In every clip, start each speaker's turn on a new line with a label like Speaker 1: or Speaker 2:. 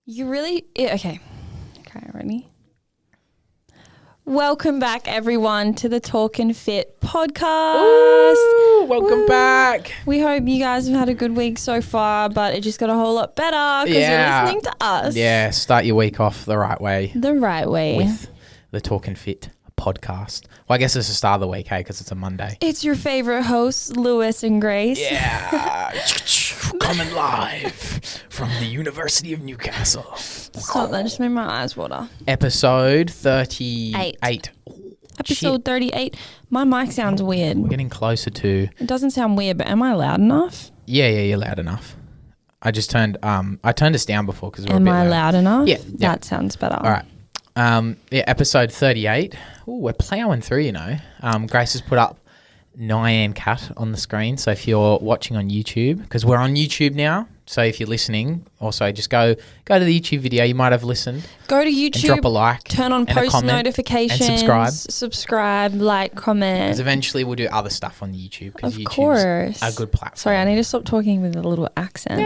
Speaker 1: You really... Okay. Okay, ready? Welcome back, everyone, to the Talkin Fit podcast.
Speaker 2: Ooh, welcome back.
Speaker 1: We hope you guys have had a good week so far, but it just got a whole lot better because you're listening to us.
Speaker 2: Yeah, start your week off the right way.
Speaker 1: The right way.
Speaker 2: With the Talkin Fit podcast. Well, I guess it's the start of the week, hey, because it's a Monday.
Speaker 1: It's your favourite hosts, Lewis and Grace.
Speaker 2: Yeah. Coming live from the University of Newcastle.
Speaker 1: Stop, that just made my eyes water.
Speaker 2: Episode 38.
Speaker 1: Episode 38. My mic sounds weird.
Speaker 2: We're getting closer to...
Speaker 1: It doesn't sound weird, but am I loud enough?
Speaker 2: Yeah, you're loud enough. I just turned... I turned us down before because we're a bit
Speaker 1: Am I loud enough?
Speaker 2: Yeah.
Speaker 1: That sounds better.
Speaker 2: All right. Episode 38. Ooh, we're ploughing through, you know. Grace has put up Nyan Cat on the screen. So if you're watching on YouTube, because we're on YouTube now, so if you're listening, also just go to the YouTube video. You might have listened.
Speaker 1: Go to YouTube.
Speaker 2: And drop a like.
Speaker 1: Turn on post notifications.
Speaker 2: And subscribe.
Speaker 1: Subscribe, like, comment.
Speaker 2: Because eventually we'll do other stuff on YouTube. Because YouTube's
Speaker 1: course.
Speaker 2: a good platform.
Speaker 1: Sorry, I need to stop talking with a little accent.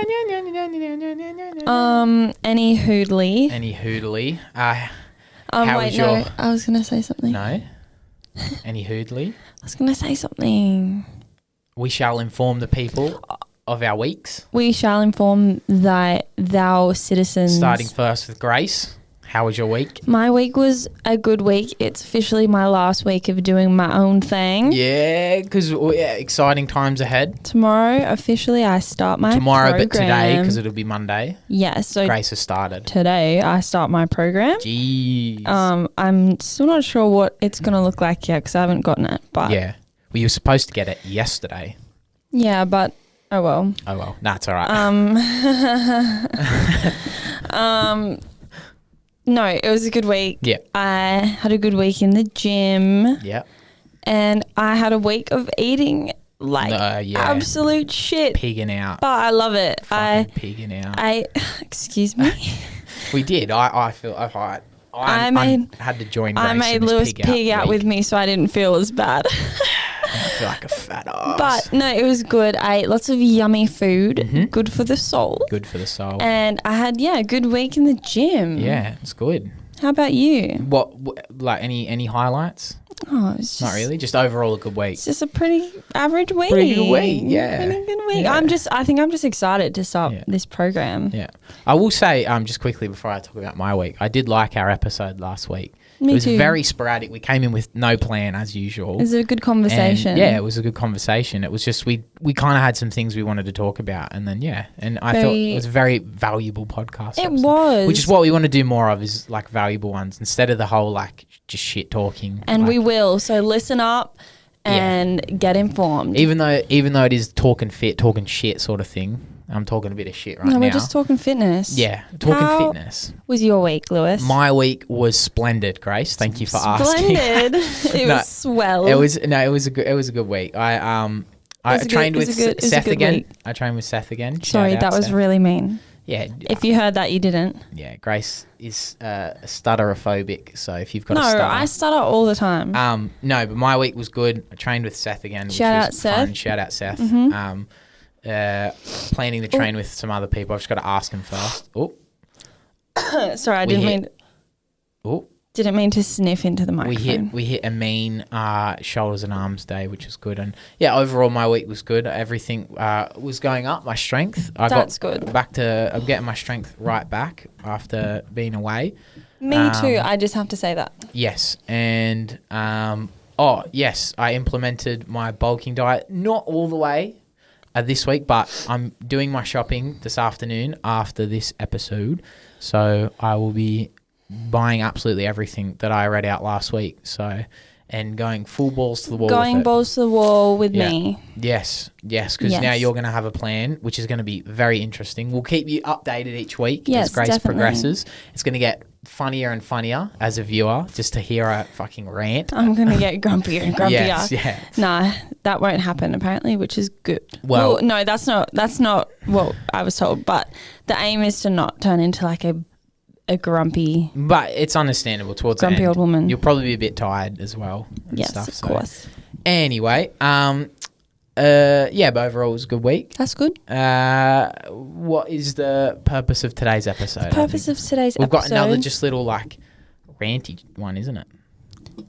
Speaker 1: Any hoodly.
Speaker 2: No,
Speaker 1: I was going to say something.
Speaker 2: No? Any hoodly?
Speaker 1: I was going to say something.
Speaker 2: We shall inform the people of our weeks.
Speaker 1: We shall inform thou citizens.
Speaker 2: Starting first with Grace. How was your week?
Speaker 1: My week was a good week. It's officially my last week of doing my own thing.
Speaker 2: Yeah, because exciting times ahead.
Speaker 1: Tomorrow, officially, I start my program.
Speaker 2: But today, because it'll be Monday.
Speaker 1: Yes, so
Speaker 2: Grace has started.
Speaker 1: Today, I start my program.
Speaker 2: Jeez.
Speaker 1: I'm still not sure what it's going to look like yet because I haven't gotten it. But
Speaker 2: yeah, well, you were supposed to get it yesterday.
Speaker 1: Yeah, but oh well.
Speaker 2: Oh well, that's all right.
Speaker 1: No, it was a good week.
Speaker 2: Yeah.
Speaker 1: I had a good week in the gym.
Speaker 2: Yeah.
Speaker 1: And I had a week of eating absolute shit.
Speaker 2: Pigging out.
Speaker 1: But I love it.
Speaker 2: Pigging out.
Speaker 1: Excuse me.
Speaker 2: We did. I feel I had to join Grace.
Speaker 1: I made Lewis pig out with me so I didn't feel as bad.
Speaker 2: I feel like a fat ass.
Speaker 1: But no, it was good. I ate lots of yummy food. Good for the soul.
Speaker 2: Good for the soul.
Speaker 1: And I had a good week in the gym.
Speaker 2: Yeah, it's good.
Speaker 1: How about you?
Speaker 2: What like any highlights?
Speaker 1: Oh, it's just,
Speaker 2: not really. Just overall a good week.
Speaker 1: It's just a pretty average week.
Speaker 2: Pretty good week. Yeah.
Speaker 1: Pretty good week.
Speaker 2: Yeah.
Speaker 1: I think I'm just excited to start this program.
Speaker 2: Yeah. I will say just quickly before I talk about my week, I did like our episode last week.
Speaker 1: Me
Speaker 2: it was
Speaker 1: too.
Speaker 2: very sporadic. We came in with no plan as usual.
Speaker 1: It was a good conversation.
Speaker 2: And it was a good conversation. It was just we kind of had some things we wanted to talk about, and then and I thought it was a very valuable podcast.
Speaker 1: It was,
Speaker 2: which is what we want to do more of, is like valuable ones instead of the whole like just shit talking.
Speaker 1: And we will. So listen up and get informed.
Speaker 2: Even though it is talking shit sort of thing. I'm talking a bit of shit right now.
Speaker 1: No, we're just talking fitness.
Speaker 2: Yeah, talking fitness.
Speaker 1: Was your week, Lewis?
Speaker 2: My week was splendid, Grace. Thank you for asking.
Speaker 1: Splendid. It was swell.
Speaker 2: It was a good week. I trained with Seth again.
Speaker 1: Week.
Speaker 2: I trained with Seth again.
Speaker 1: Sorry, that was really mean.
Speaker 2: Yeah.
Speaker 1: If you heard that, you didn't.
Speaker 2: Yeah, Grace is stutterophobic, so if you've got a stutter.
Speaker 1: No, I stutter all the time.
Speaker 2: No, but my week was good. I trained with Seth again, which was fun. Shout out Seth.
Speaker 1: Mm-hmm.
Speaker 2: Planning to train with some other people. I've just got to ask him first. Oh,
Speaker 1: sorry, I didn't mean to sniff into the microphone.
Speaker 2: We hit a mean shoulders and arms day, which was good. And overall my week was good. Everything was going up. My strength.
Speaker 1: That's good.
Speaker 2: I'm getting my strength right back after being away.
Speaker 1: Me too. I just have to say that.
Speaker 2: Yes, and yes, I implemented my bulking diet. Not all the way. This week, but I'm doing my shopping this afternoon after this episode, so I will be buying absolutely everything that I read out last week. So, and going full balls to the wall.
Speaker 1: Going balls to the wall with me.
Speaker 2: Yes, because now you're going to have a plan, which is going to be very interesting. We'll keep you updated each week as Grace progresses. It's going to get funnier and funnier as a viewer just to hear her fucking rant.
Speaker 1: I'm going to get grumpier and grumpier.
Speaker 2: Yes, yeah.
Speaker 1: Nah, that won't happen apparently, which is good.
Speaker 2: Well,
Speaker 1: no, that's not what I was told, but the aim is to not turn into like a grumpy.
Speaker 2: But it's understandable towards
Speaker 1: grumpy
Speaker 2: the end.
Speaker 1: Old woman.
Speaker 2: You'll probably be a bit tired as well.
Speaker 1: Yes, of course.
Speaker 2: Anyway, Yeah, but overall it was a good week.
Speaker 1: That's good.
Speaker 2: What is the purpose of today's episode?
Speaker 1: The purpose of today's
Speaker 2: We've got
Speaker 1: episode.
Speaker 2: another just little like ranty one, isn't it?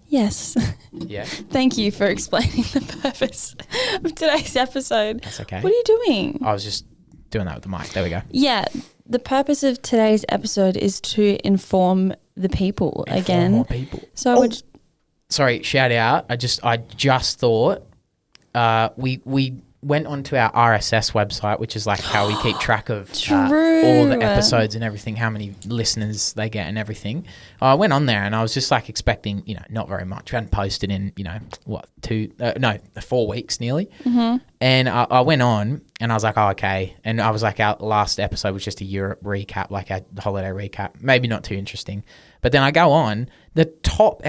Speaker 1: Yes.
Speaker 2: Yeah.
Speaker 1: Thank you for explaining the purpose of today's episode.
Speaker 2: That's okay.
Speaker 1: What are you doing?
Speaker 2: I was just doing that with the mic. There we go.
Speaker 1: Yeah. The purpose of today's episode is to inform the people again.
Speaker 2: More people.
Speaker 1: So I would
Speaker 2: Sorry, shout out. I just thought we went onto our RSS website, which is like how we keep track of all the episodes and everything, how many listeners they get and everything. I went on there and I was just like expecting, not very much. We hadn't posted in, 4 weeks nearly. Mm-hmm. And I went on and I was like, oh, okay. And I was like, our last episode was just a Europe recap, like a holiday recap. Maybe not too interesting. But then I go on, our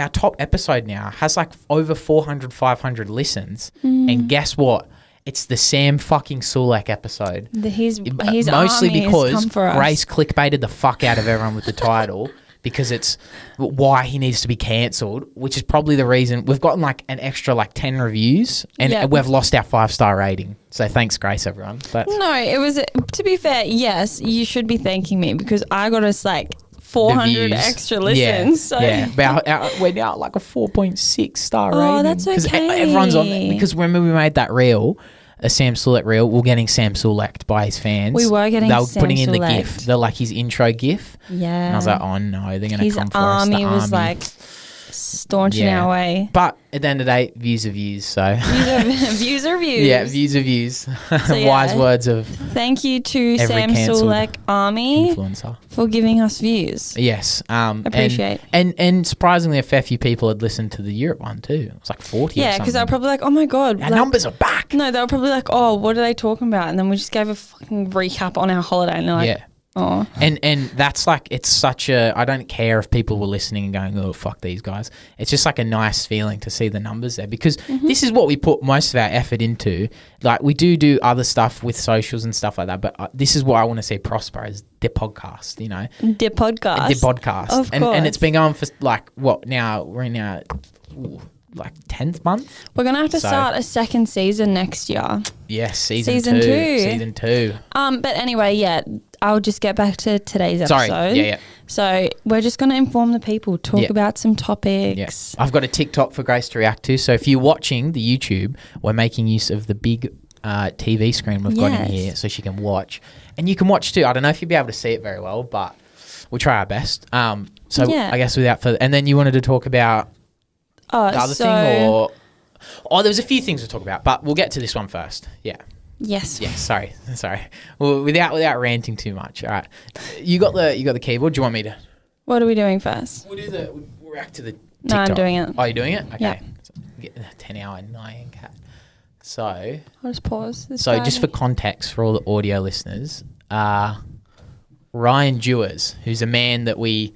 Speaker 2: top episode now has like over 400, 500 listens. And guess what? It's the Sam fucking Sulek episode.
Speaker 1: His
Speaker 2: Mostly
Speaker 1: army has
Speaker 2: because
Speaker 1: come for us.
Speaker 2: Grace clickbaited the fuck out of everyone with the title because it's why he needs to be cancelled, which is probably the reason we've gotten like an extra like 10 reviews and we've lost our 5-star rating. So thanks, Grace, everyone.
Speaker 1: No, it was, to be fair, yes, you should be thanking me because I got us like 400 extra listens.
Speaker 2: Yeah. But we're now at like a 4.6 star rating.
Speaker 1: Oh, that's okay.
Speaker 2: Because everyone's on there. Because remember we made that reel, a Sam Sulek reel, we're getting Sam Sulek'd by his fans.
Speaker 1: We were getting Sam Sulek.
Speaker 2: They were putting in the GIF. They're like his intro GIF.
Speaker 1: Yeah.
Speaker 2: And I was like, oh no, they're going to come for us.
Speaker 1: His army was like staunching our way.
Speaker 2: But at the end of the day, views are views. So
Speaker 1: Views are views.
Speaker 2: Yeah, views are views.
Speaker 1: So,
Speaker 2: Wise words of
Speaker 1: thank you to
Speaker 2: every
Speaker 1: Sam Sulek army
Speaker 2: influencer
Speaker 1: for giving us views.
Speaker 2: Yes.
Speaker 1: Appreciate.
Speaker 2: And surprisingly, a fair few people had listened to the Europe one too. It was like 40 or
Speaker 1: Yeah, because they were probably like, oh my God.
Speaker 2: Our numbers are back.
Speaker 1: No, they were probably like, oh, what are they talking about? And then we just gave a fucking recap on our holiday and they're like,
Speaker 2: yeah.
Speaker 1: Oh.
Speaker 2: And that's like, it's such a, I don't care if people were listening and going, oh, fuck these guys. It's just like a nice feeling to see the numbers there because this is what we put most of our effort into. Like we do other stuff with socials and stuff like that, but this is what I want to see prosper is the podcast,
Speaker 1: The podcast.
Speaker 2: The podcast.
Speaker 1: Of course.
Speaker 2: And it's been going for like, what now? We're in our like 10th month?
Speaker 1: We're going to have to start a second season next year.
Speaker 2: Yes, season two. Season 2.
Speaker 1: But anyway, yeah, I'll just get back to today's episode.
Speaker 2: Sorry, yeah.
Speaker 1: So we're just going to inform the people, talk about some topics.
Speaker 2: Yeah. I've got a TikTok for Grace to react to. So if you're watching the YouTube, we're making use of the big TV screen we've got in here so she can watch. And you can watch too. I don't know if you'll be able to see it very well, but we'll try our best. I guess without further... And then you wanted to talk about the other thing or... Oh, there was a few things to talk about, but we'll get to this one first. Yeah.
Speaker 1: Yes.
Speaker 2: Yes. Sorry. Well, without ranting too much. All right. You got the keyboard. Do you want me to?
Speaker 1: What are we doing first?
Speaker 2: We'll react to the TikTok.
Speaker 1: No, I'm doing it.
Speaker 2: Oh, you're doing it? Okay.
Speaker 1: Yeah.
Speaker 2: So get the 10-hour Nyan cat. So.
Speaker 1: I'll just pause.
Speaker 2: Just for context for all the audio listeners, Ryan Dewars, who's a man that we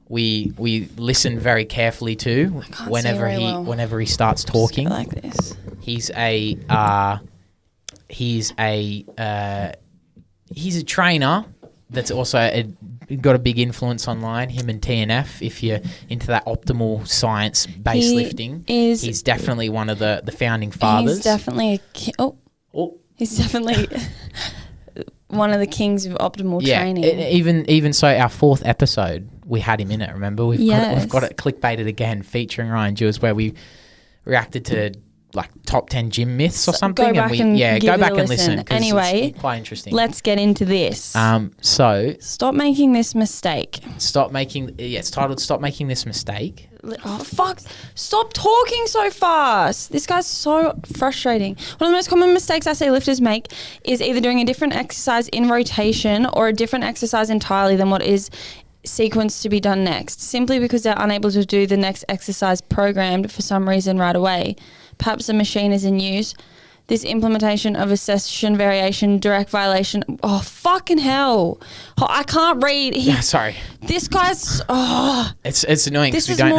Speaker 2: listen very carefully to whenever he starts talking.
Speaker 1: Like this.
Speaker 2: He's a trainer that's also got a big influence online, him and TNF, if you're into that optimal science-based lifting. He's definitely one of the founding fathers.
Speaker 1: He's definitely he's definitely one of the kings of optimal training.
Speaker 2: Even so, our 4th episode, we had him in it, remember? We've got it clickbaited again, featuring Ryan Dewars, where we reacted to like top 10 gym myths or something.
Speaker 1: Go back and listen. Anyway,
Speaker 2: it's quite interesting.
Speaker 1: Let's get into this.
Speaker 2: So
Speaker 1: stop making this mistake.
Speaker 2: It's titled "Stop Making This Mistake."
Speaker 1: Oh fuck! Stop talking so fast. This guy's so frustrating. One of the most common mistakes I see lifters make is either doing a different exercise in rotation or a different exercise entirely than what is sequenced to be done next, simply because they're unable to do the next exercise programmed for some reason right away. Perhaps a machine is in use. This implementation of a session variation, direct violation. Oh, fucking hell. Oh, I can't read.
Speaker 2: Sorry.
Speaker 1: This guy's... Oh.
Speaker 2: It's annoying because we don't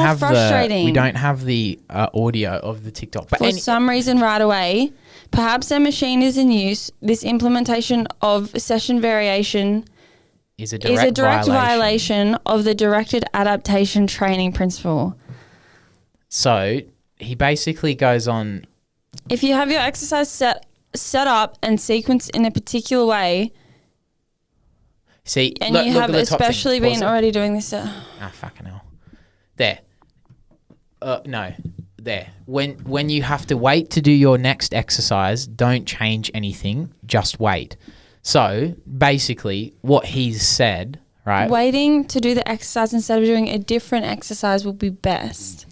Speaker 2: have the audio of the TikTok. But
Speaker 1: for some reason right away, perhaps a machine is in use. This implementation of session variation
Speaker 2: is a direct
Speaker 1: violation of the directed adaptation training principle.
Speaker 2: So he basically goes on
Speaker 1: if you have your exercise set up and sequenced in a particular way,
Speaker 2: see,
Speaker 1: and
Speaker 2: look,
Speaker 1: you
Speaker 2: look
Speaker 1: have
Speaker 2: at the top thing.
Speaker 1: especially
Speaker 2: Pause
Speaker 1: been
Speaker 2: it.
Speaker 1: already doing this.
Speaker 2: Fucking hell. There. No. There. When you have to wait to do your next exercise, don't change anything. Just wait. So basically, what he's said, right?
Speaker 1: Waiting to do the exercise instead of doing a different exercise will be best.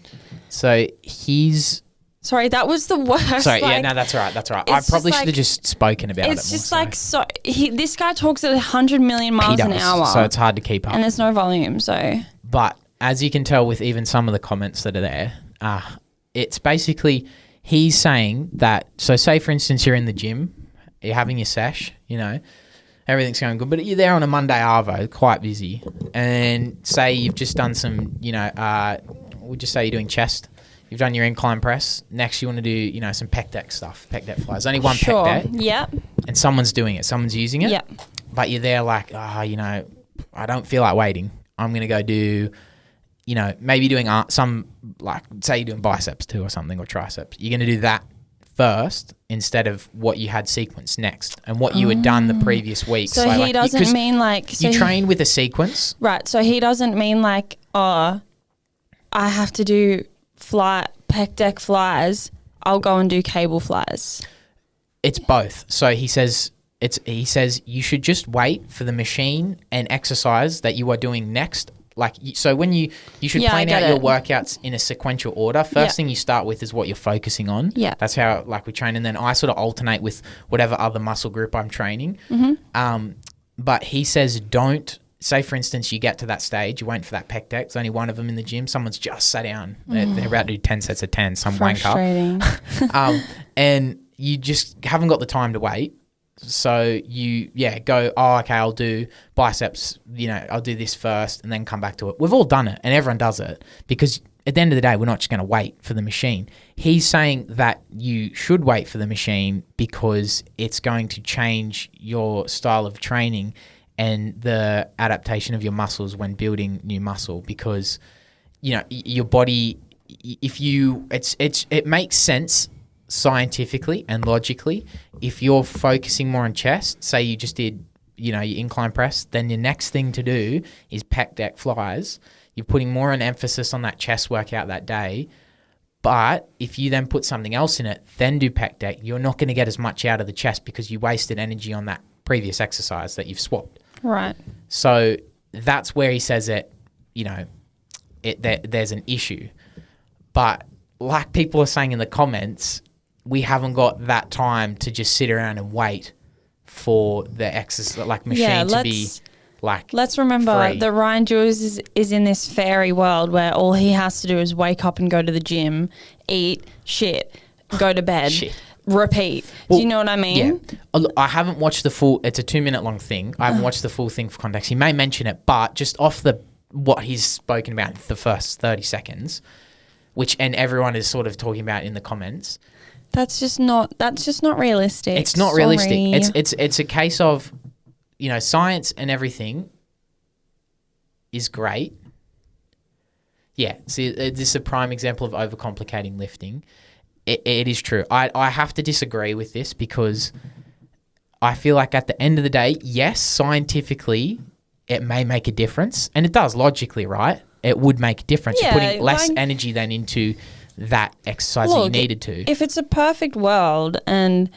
Speaker 2: So he's.
Speaker 1: Sorry, that was the worst.
Speaker 2: Sorry, yeah, no, that's all right. That's all right. I probably should have just spoken about it more.
Speaker 1: It's just like this guy talks at 100 million miles an hour.
Speaker 2: So it's hard to keep up.
Speaker 1: And there's no volume, so.
Speaker 2: But as you can tell with even some of the comments that are there, it's basically he's saying that, so say for instance you're in the gym, you're having your sesh, everything's going good, but you're there on a Monday arvo, quite busy, and say you've just done some, we'll just say you're doing chest, you've done your incline press, next you want to do, some pec deck stuff, pec deck flies, only one pec deck,
Speaker 1: Yep.
Speaker 2: and someone's doing it, someone's using it,
Speaker 1: yep.
Speaker 2: But you're there like, I don't feel like waiting, I'm going to go do, maybe doing some, like, say you're doing biceps too or something, or triceps. You're going to do that first instead of what you had sequenced next and what you had done the previous week.
Speaker 1: So he doesn't mean like...
Speaker 2: So you train with a sequence.
Speaker 1: Right. So he doesn't mean like, I have to do pec deck flies. I'll go and do cable flies.
Speaker 2: It's both. So he says you should just wait for the machine and exercise that you are doing next. Like, so when you should plan out your workouts in a sequential order. First thing you start with is what you're focusing on.
Speaker 1: Yeah.
Speaker 2: That's how, like, we train. And then I sort of alternate with whatever other muscle group I'm training.
Speaker 1: Mm-hmm.
Speaker 2: But he says don't, say, for instance, you get to that stage, you're waiting for that pec deck. There's only one of them in the gym. Someone's just sat down. They're about to do 10 sets of 10, some
Speaker 1: Frustrating.
Speaker 2: wanker. And you just haven't got the time to wait. So you, go, okay, I'll do biceps, I'll do this first and then come back to it. We've all done it and everyone does it because at the end of the day, we're not just going to wait for the machine. He's saying that you should wait for the machine because it's going to change your style of training and the adaptation of your muscles when building new muscle because, your body, it makes sense scientifically and logically. If you're focusing more on chest, say you just did, your incline press, then your next thing to do is pec deck flies. You're putting more an emphasis on that chest workout that day. But if you then put something else in it, then do pec deck, you're not going to get as much out of the chest because you wasted energy on that previous exercise that you've swapped.
Speaker 1: Right.
Speaker 2: So that's where he says that, there's an issue. But like people are saying in the comments, we haven't got that time to just sit around and wait for the exercise, like machine to be like.
Speaker 1: Let's remember
Speaker 2: free.
Speaker 1: that Ryan Jules is in this fairy world where all he has to do is wake up and go to the gym, eat, shit, go to bed, repeat. Do you know what I mean?
Speaker 2: Yeah. I haven't watched the full. It's a 2-minute long thing. I haven't watched the full thing for context. He may mention it, but just off what he's spoken about the first 30 seconds, and everyone is sort of talking about in the comments. That's just not
Speaker 1: realistic.
Speaker 2: It's not realistic. It's a case of, science and everything is great. Yeah. See, this is a prime example of overcomplicating lifting. It is true. I have to disagree with this because I feel like at the end of the day, yes, scientifically, it may make a difference. And it does logically, right? It would make a difference.
Speaker 1: Yeah,
Speaker 2: you're putting less energy than into that exercise that you needed to.
Speaker 1: If it's a perfect world and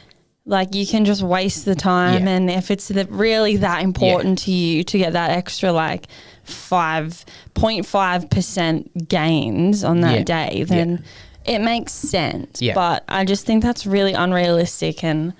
Speaker 1: like you can just waste the time and if it's really that important to you to get that extra like 5.5% gains on that day, then it makes sense. Yeah. But I just think that's really unrealistic and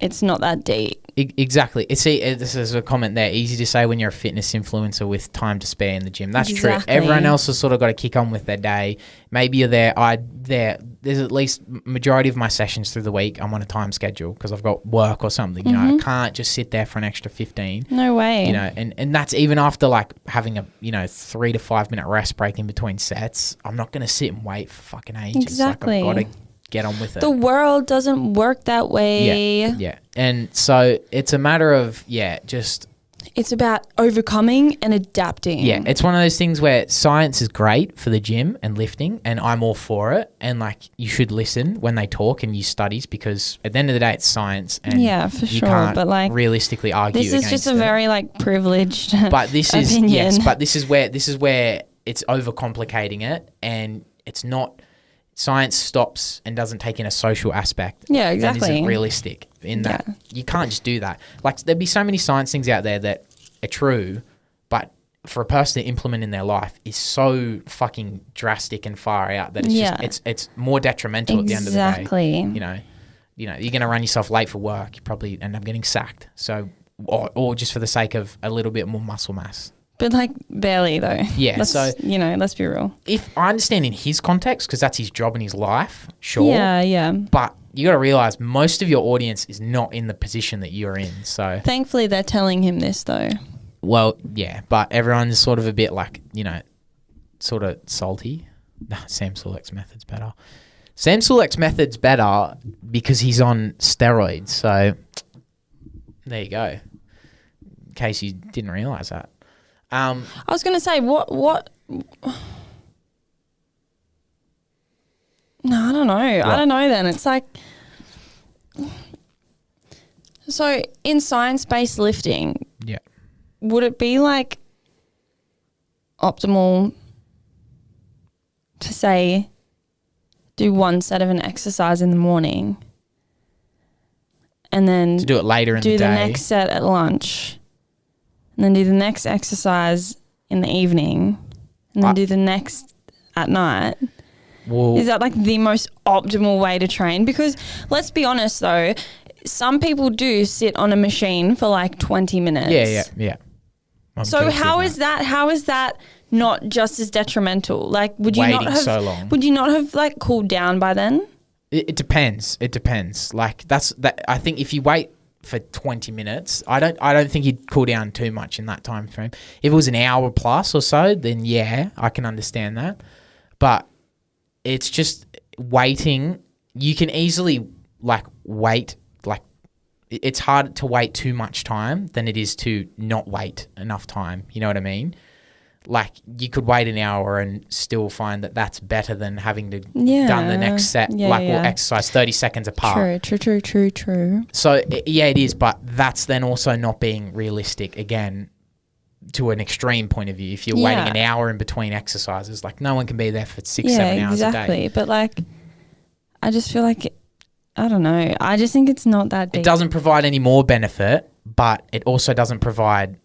Speaker 1: it's not that deep.
Speaker 2: Exactly. See, this is a comment there. Easy to say when you're a fitness influencer with time to spare in the gym. That's true. Everyone else has sort of got to kick on with their day. Maybe you're there. There's at least majority of my sessions through the week. I'm on a time schedule because I've got work or something. I can't just sit there for an extra 15.
Speaker 1: No way.
Speaker 2: And that's even after like having a 3 to 5 minute rest break in between sets. I'm not going to sit and wait for fucking ages.
Speaker 1: Exactly.
Speaker 2: Like, I've got to get on with it.
Speaker 1: The world doesn't work that way.
Speaker 2: Yeah. And so it's a matter of, just
Speaker 1: It's about overcoming and adapting.
Speaker 2: Yeah, it's one of those things where science is great for the gym and lifting, and I'm all for it. And like, you should listen when they talk and use studies, because at the end of the day, it's science, and
Speaker 1: yeah, for
Speaker 2: you
Speaker 1: sure.
Speaker 2: can't
Speaker 1: But like,
Speaker 2: realistically argue.
Speaker 1: this is just a
Speaker 2: it.
Speaker 1: very like privileged.
Speaker 2: But this is
Speaker 1: opinion.
Speaker 2: yes, but this is where it's overcomplicating it, and it's not. Science stops and doesn't take in a social aspect.
Speaker 1: Yeah, exactly.
Speaker 2: And isn't realistic in that. Yeah. You can't just do that. Like, there'd be so many science things out there that are true, but for a person to implement in their life is so fucking drastic and far out that it's just it's more detrimental at the end of the day.
Speaker 1: Exactly.
Speaker 2: You know, you're going to run yourself late for work. You probably end up getting sacked. So, or just for the sake of a little bit more muscle mass.
Speaker 1: But like barely though.
Speaker 2: Yeah. So,
Speaker 1: let's be real.
Speaker 2: If I understand in his context, because that's his job in his life, sure.
Speaker 1: Yeah, yeah.
Speaker 2: But you got to realize most of your audience is not in the position that you're in. So
Speaker 1: thankfully, they're telling him this though.
Speaker 2: Well, yeah, but everyone's sort of a bit like, sort of salty. Sam Sulek's method's better. Sam Sulek's method's better because he's on steroids. So there you go. In case you didn't realize that.
Speaker 1: I was going to say, what? No, I don't know. What? I don't know then. It's like, so in science-based lifting,
Speaker 2: yeah,
Speaker 1: would it be like optimal to say do one set of an exercise in the morning and then
Speaker 2: to do it later in the day?
Speaker 1: Do the next set at lunch. And then do the next exercise in the evening, and then do the next at night.
Speaker 2: Well,
Speaker 1: is that like the most optimal way to train? Because let's be honest though, some people do sit on a machine for like 20 minutes.
Speaker 2: Yeah.
Speaker 1: So how is that not just as detrimental? Like, would you not have
Speaker 2: so long?
Speaker 1: Would you not have like cooled down by then?
Speaker 2: It depends. It depends. Like that. I think if you wait for 20 minutes, I don't think you'd cool down too much in that time frame. If it was an hour plus or so, then yeah, I can understand that. But it's just waiting. You can easily wait. It's hard to wait too much time than it is to not wait enough time. You know what I mean? Like, you could wait an hour and still find that that's better than having to done the next set, we'll exercise 30 seconds apart.
Speaker 1: True.
Speaker 2: So, yeah, it is, but that's then also not being realistic, again, to an extreme point of view. If you're waiting an hour in between exercises, like, no one can be there for 6-7 hours a day.
Speaker 1: Exactly. But, like, I just feel like, I don't know. I just think it's not that big.
Speaker 2: It doesn't provide any more benefit, but it also doesn't provide,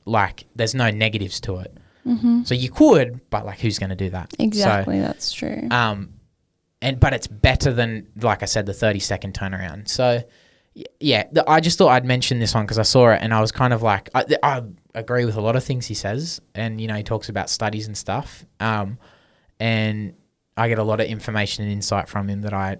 Speaker 2: there's no negatives to it.
Speaker 1: Mm-hmm.
Speaker 2: So you could, but who's going to do that?
Speaker 1: Exactly, that's true.
Speaker 2: But it's better than, like I said, the 30-second turnaround. So, yeah, I just thought I'd mention this one because I saw it and I was kind of like, I agree with a lot of things he says, and he talks about studies and stuff. And I get a lot of information and insight from him that I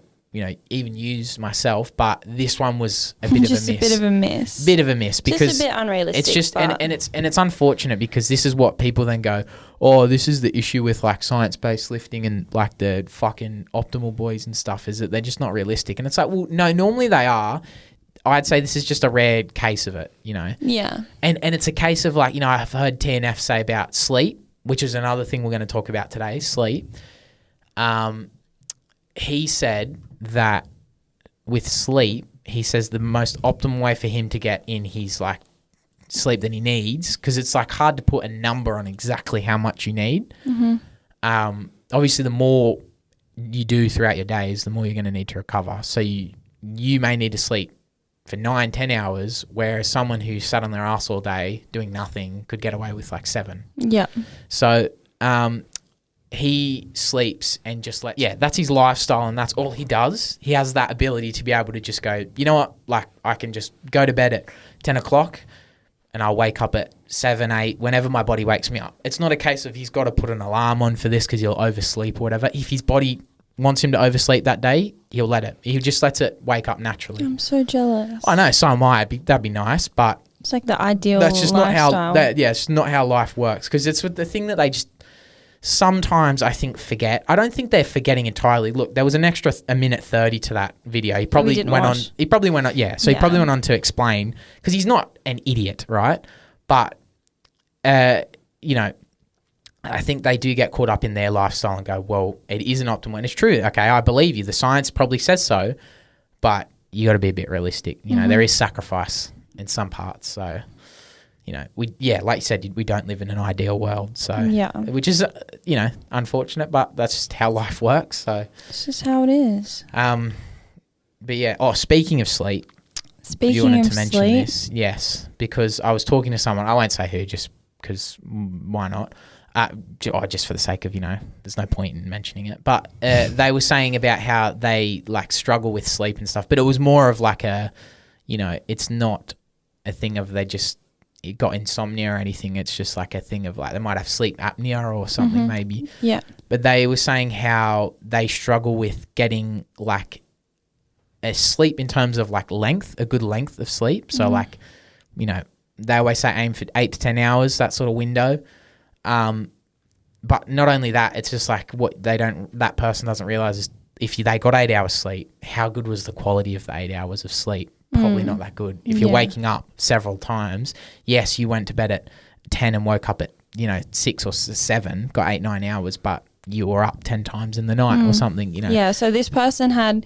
Speaker 2: even use myself, but this one was a bit of a miss.
Speaker 1: Just a bit of a miss.
Speaker 2: Bit of a miss because
Speaker 1: just a bit unrealistic.
Speaker 2: It's just and it's unfortunate because this is what people then go, oh, this is the issue with science-based lifting and the fucking optimal boys and stuff, is that they're just not realistic. And it's like, well, no, normally they are. I'd say this is just a rare case of it,
Speaker 1: Yeah.
Speaker 2: And it's a case of I've heard TNF say about sleep, which is another thing we're going to talk about today, sleep. He said that with sleep, he says the most optimal way for him to get in his sleep that he needs, because it's hard to put a number on exactly how much you need.
Speaker 1: Mm-hmm.
Speaker 2: Obviously, the more you do throughout your days, the more you're going to need to recover. So you may need to sleep for 9-10 hours, whereas someone who sat on their ass all day doing nothing could get away with 7.
Speaker 1: Yeah.
Speaker 2: So he sleeps and just that's his lifestyle and that's all he does. He has that ability to be able to just go, you know what, I can just go to bed at 10 o'clock and I'll wake up at 7, 8, whenever my body wakes me up. It's not a case of he's got to put an alarm on for this because he'll oversleep or whatever. If his body wants him to oversleep that day, he'll let it. He just lets it wake up naturally.
Speaker 1: I'm so jealous.
Speaker 2: I know, so am I. That'd be nice, but
Speaker 1: it's the ideal
Speaker 2: that's just
Speaker 1: lifestyle.
Speaker 2: It's not how life works, because it's the thing that they just sometimes I think forget. I don't think they're forgetting entirely. Look, there was an extra a minute 30 to that video. He probably went on. Yeah, so he probably went on to explain, because he's not an idiot, right? But you know, I think they do get caught up in their lifestyle and go, well, it isn't optimal. And it's true. Okay, I believe you. The science probably says so, but you got to be a bit realistic. You know, there is sacrifice in some parts. So, you know, like you said, we don't live in an ideal world. So, which is, you know, unfortunate, but that's just how life works. So,
Speaker 1: it's just how it is.
Speaker 2: But yeah. Oh, speaking of sleep.
Speaker 1: Speaking
Speaker 2: you wanted
Speaker 1: of
Speaker 2: to mention
Speaker 1: sleep,
Speaker 2: this, yes, because I was talking to someone. I won't say who, just because why not? Just for the sake of, you know, there's no point in mentioning it. But they were saying about how they like struggle with sleep and stuff. But it was more of like a, you know, it's not a thing of they just got insomnia or anything. It's just like a thing of like they might have sleep apnea or something maybe.
Speaker 1: Yeah.
Speaker 2: But they were saying how they struggle with getting like a sleep in terms of like length, a good length of sleep. So like, you know, they always say aim for 8 to 10 hours, that sort of window. But not only that, it's just like what that person doesn't realize is if they got 8 hours sleep, how good was the quality of the 8 hours of sleep? Probably not that good. If you're waking up several times, yes, you went to bed at 10 and woke up at, you know, 6 or 7, got 8, 9 hours, but you were up 10 times in the night or something, you know.
Speaker 1: Yeah, so this person had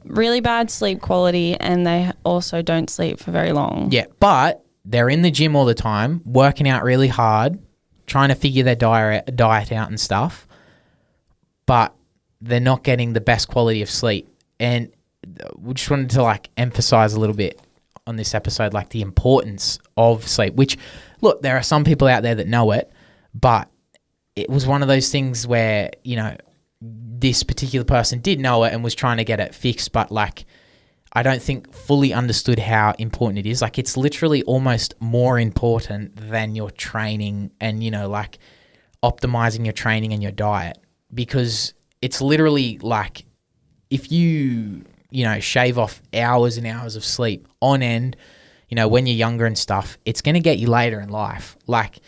Speaker 1: really bad sleep quality and they also don't sleep for very long.
Speaker 2: Yeah, but they're in the gym all the time, working out really hard, trying to figure their diet out and stuff, but they're not getting the best quality of sleep. And we just wanted to like emphasize a little bit on this episode, like the importance of sleep, which, look, there are some people out there that know it, but it was one of those things where, you know, this particular person did know it and was trying to get it fixed, but like I don't think fully understood how important it is. Like it's literally almost more important than your training and, you know, like optimizing your training and your diet, because it's literally like if you know, shave off hours and hours of sleep on end, you know, when you're younger and stuff, it's going to get you later in life. Like,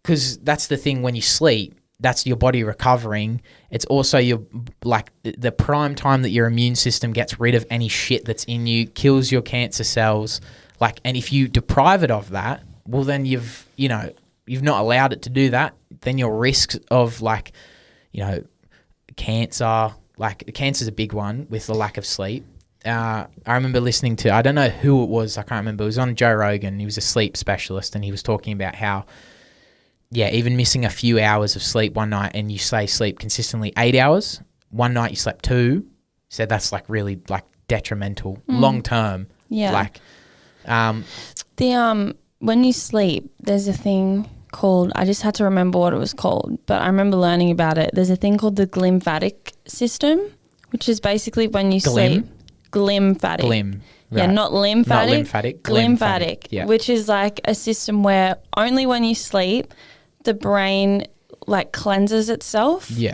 Speaker 2: because that's the thing, when you sleep, that's your body recovering. It's also your like the prime time that your immune system gets rid of any shit that's in you, kills your cancer cells. Like, and if you deprive it of that, well, then you've not allowed it to do that. Then your risks of like, you know, cancer, like cancer's a big one with the lack of sleep. I remember listening to, I don't know who it was, I can't remember. It was on Joe Rogan. He was a sleep specialist, and he was talking about how, yeah, even missing a few hours of sleep one night, and you say sleep consistently 8 hours, one night you slept 2, said that's like really like detrimental long term.
Speaker 1: Yeah.
Speaker 2: Like,
Speaker 1: when you sleep, there's a thing called, I just had to remember what it was called, but I remember learning about it. There's a thing called the glymphatic system, which is basically when you sleep. Glymphatic. Yeah,
Speaker 2: Right.
Speaker 1: not lymphatic.
Speaker 2: Not lymphatic.
Speaker 1: Glymphatic,
Speaker 2: Yeah.
Speaker 1: which is like a system where only when you sleep, the brain like cleanses itself.
Speaker 2: Yeah.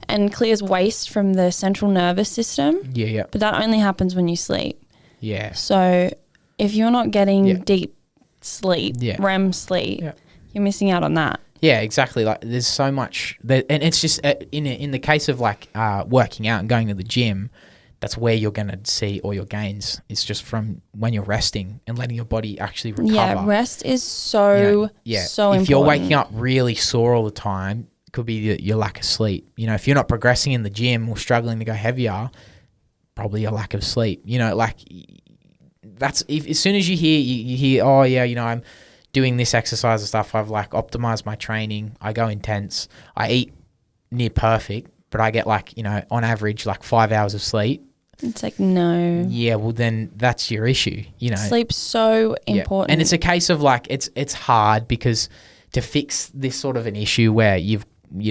Speaker 1: And clears waste from the central nervous system.
Speaker 2: Yeah.
Speaker 1: But that only happens when you sleep.
Speaker 2: Yeah.
Speaker 1: So if you're not getting deep sleep, REM sleep, you're missing out on that.
Speaker 2: Yeah, exactly. Like there's so much that, and it's just in the case of like working out and going to the gym, that's where you're going to see all your gains. It's just from when you're resting and letting your body actually recover.
Speaker 1: Yeah, rest is so important.
Speaker 2: If you're waking up really sore all the time, it could be your lack of sleep. You know, if you're not progressing in the gym or struggling to go heavier, probably your lack of sleep. You know, like that's as soon as you hear, oh yeah, you know, I'm doing this exercise and stuff, I've like optimized my training, I go intense, I eat near perfect, but I get like, you know, on average like 5 hours of sleep.
Speaker 1: It's like, no.
Speaker 2: Yeah, well then that's your issue, you know.
Speaker 1: Sleep's so important.
Speaker 2: And it's a case of like, it's hard because to fix this sort of an issue where you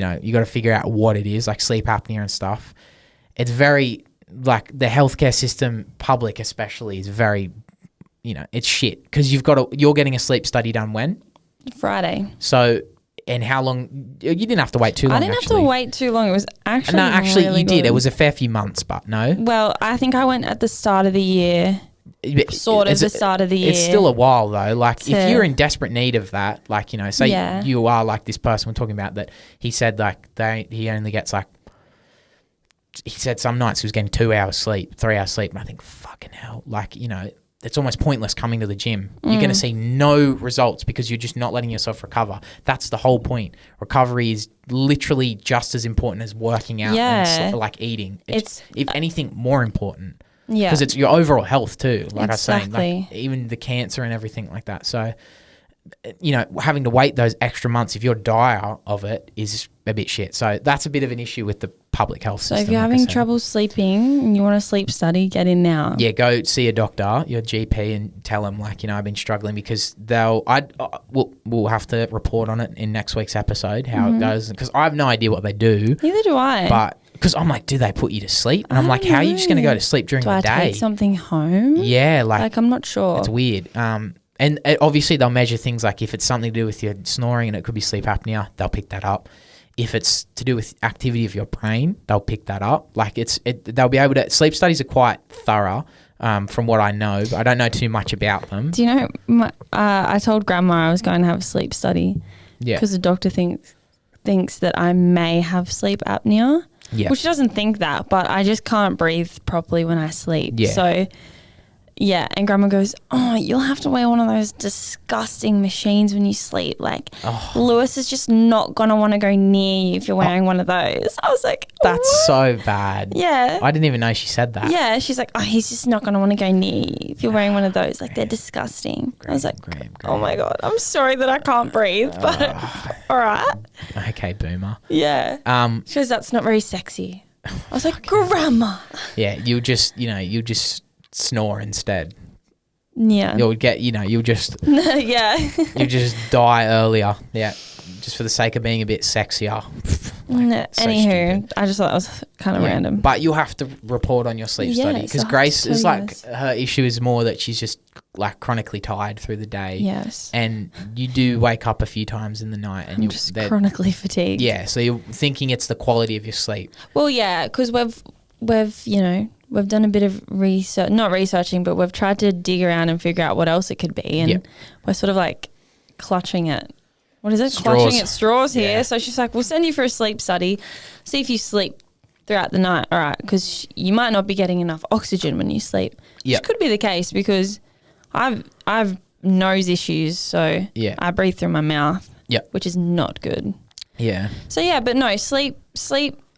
Speaker 2: got to figure out what it is, like sleep apnea and stuff. It's very, like the healthcare system, public especially, is very, you know, it's shit because you're getting a sleep study done when?
Speaker 1: Friday.
Speaker 2: So, and how long? You didn't have to wait too long.
Speaker 1: I didn't have to wait too long. It was actually really
Speaker 2: you did.
Speaker 1: good.
Speaker 2: It was a fair few months, but no.
Speaker 1: Well, I think I went at the start of the year. Start of the year.
Speaker 2: It's still a while though. Like if you're in desperate need of that, like, you know, say you are like this person we're talking about that he said like he only gets like, he said some nights he was getting 2 hours sleep, 3 hours sleep, and I think fucking hell, like, you know, it's almost pointless coming to the gym. You're going to see no results because you're just not letting yourself recover. That's the whole point. Recovery is literally just as important as working out and like eating. It's if anything, more important.
Speaker 1: Yeah.
Speaker 2: Because it's your overall health too. Like I was saying,
Speaker 1: Exactly.
Speaker 2: like even the cancer and everything like that. So, you know, having to wait those extra months if you're dire of it is a bit shit. So that's a bit of an issue with the public health
Speaker 1: So
Speaker 2: system.
Speaker 1: if you're
Speaker 2: like I
Speaker 1: having
Speaker 2: said.
Speaker 1: trouble sleeping and you want a sleep study, get in now.
Speaker 2: Yeah, go see a doctor, your GP, and tell them, like, you know, I've been struggling, because we'll have to report on it in next week's episode, how it goes, because I have no idea what they do.
Speaker 1: Neither do I.
Speaker 2: But because I'm like, do they put you to sleep? And I'm like, how are you just going to go to sleep during
Speaker 1: do
Speaker 2: the
Speaker 1: I
Speaker 2: day?
Speaker 1: take something home?
Speaker 2: Yeah, like
Speaker 1: I'm not sure.
Speaker 2: it's weird. And obviously they'll measure things like if it's something to do with your snoring and it could be sleep apnea, they'll pick that up. If it's to do with activity of your brain, they'll pick that up. Like they'll be able to. Sleep studies are quite thorough, from what I know. But I don't know too much about them.
Speaker 1: Do you know? I told Grandma I was going to have a sleep study.
Speaker 2: Yeah.
Speaker 1: Because the doctor thinks that I may have sleep apnea.
Speaker 2: Yeah.
Speaker 1: Which doesn't think that, but I just can't breathe properly when I sleep.
Speaker 2: Yeah.
Speaker 1: So. Yeah, and Grandma goes, oh, you'll have to wear one of those disgusting machines when you sleep. Like, Lewis is just not going to want to go near you if you're wearing one of those. I was like,
Speaker 2: that's
Speaker 1: what?
Speaker 2: so bad.
Speaker 1: Yeah.
Speaker 2: I didn't even know she said that.
Speaker 1: Yeah, she's like, oh, he's just not going to want to go near you if you're wearing one of those. Like, they're disgusting. I was like, oh my God, I'm sorry that I can't breathe, but all right.
Speaker 2: Okay, boomer.
Speaker 1: Yeah. She goes, that's not very sexy. I was like, Grandma.
Speaker 2: Yeah, you'll just snore instead.
Speaker 1: Yeah.
Speaker 2: You'll just
Speaker 1: yeah.
Speaker 2: you just die earlier. Yeah, just for the sake of being a bit sexier.
Speaker 1: No,
Speaker 2: so
Speaker 1: anywho,
Speaker 2: stupid.
Speaker 1: I just thought that was kind of random.
Speaker 2: But you'll have to report on your sleep study, because
Speaker 1: so
Speaker 2: Grace is like,
Speaker 1: yes.
Speaker 2: her issue is more that she's just like chronically tired through the day.
Speaker 1: Yes.
Speaker 2: And you do wake up a few times in the night, and
Speaker 1: I'm just chronically fatigued.
Speaker 2: Yeah, so you're thinking it's the quality of your sleep.
Speaker 1: Well, yeah, because we've done a bit of research, not researching, but we've tried to dig around and figure out what else it could be. And we're sort of like clutching at, what is it?
Speaker 2: Straws.
Speaker 1: Clutching at straws here.
Speaker 2: Yeah.
Speaker 1: So she's like, we'll send you for a sleep study, see if you sleep throughout the night. All right, because you might not be getting enough oxygen when you sleep.
Speaker 2: Yep.
Speaker 1: Which could be the case, because I've nose issues, so I breathe through my mouth, which is not good.
Speaker 2: Yeah.
Speaker 1: So yeah, but no, sleep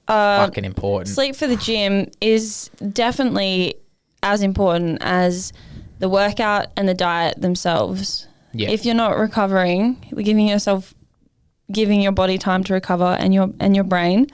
Speaker 2: fucking important.
Speaker 1: Sleep for the gym is definitely as important as the workout and the diet themselves.
Speaker 2: Yeah.
Speaker 1: If you're not recovering, giving your body time to recover and your brain,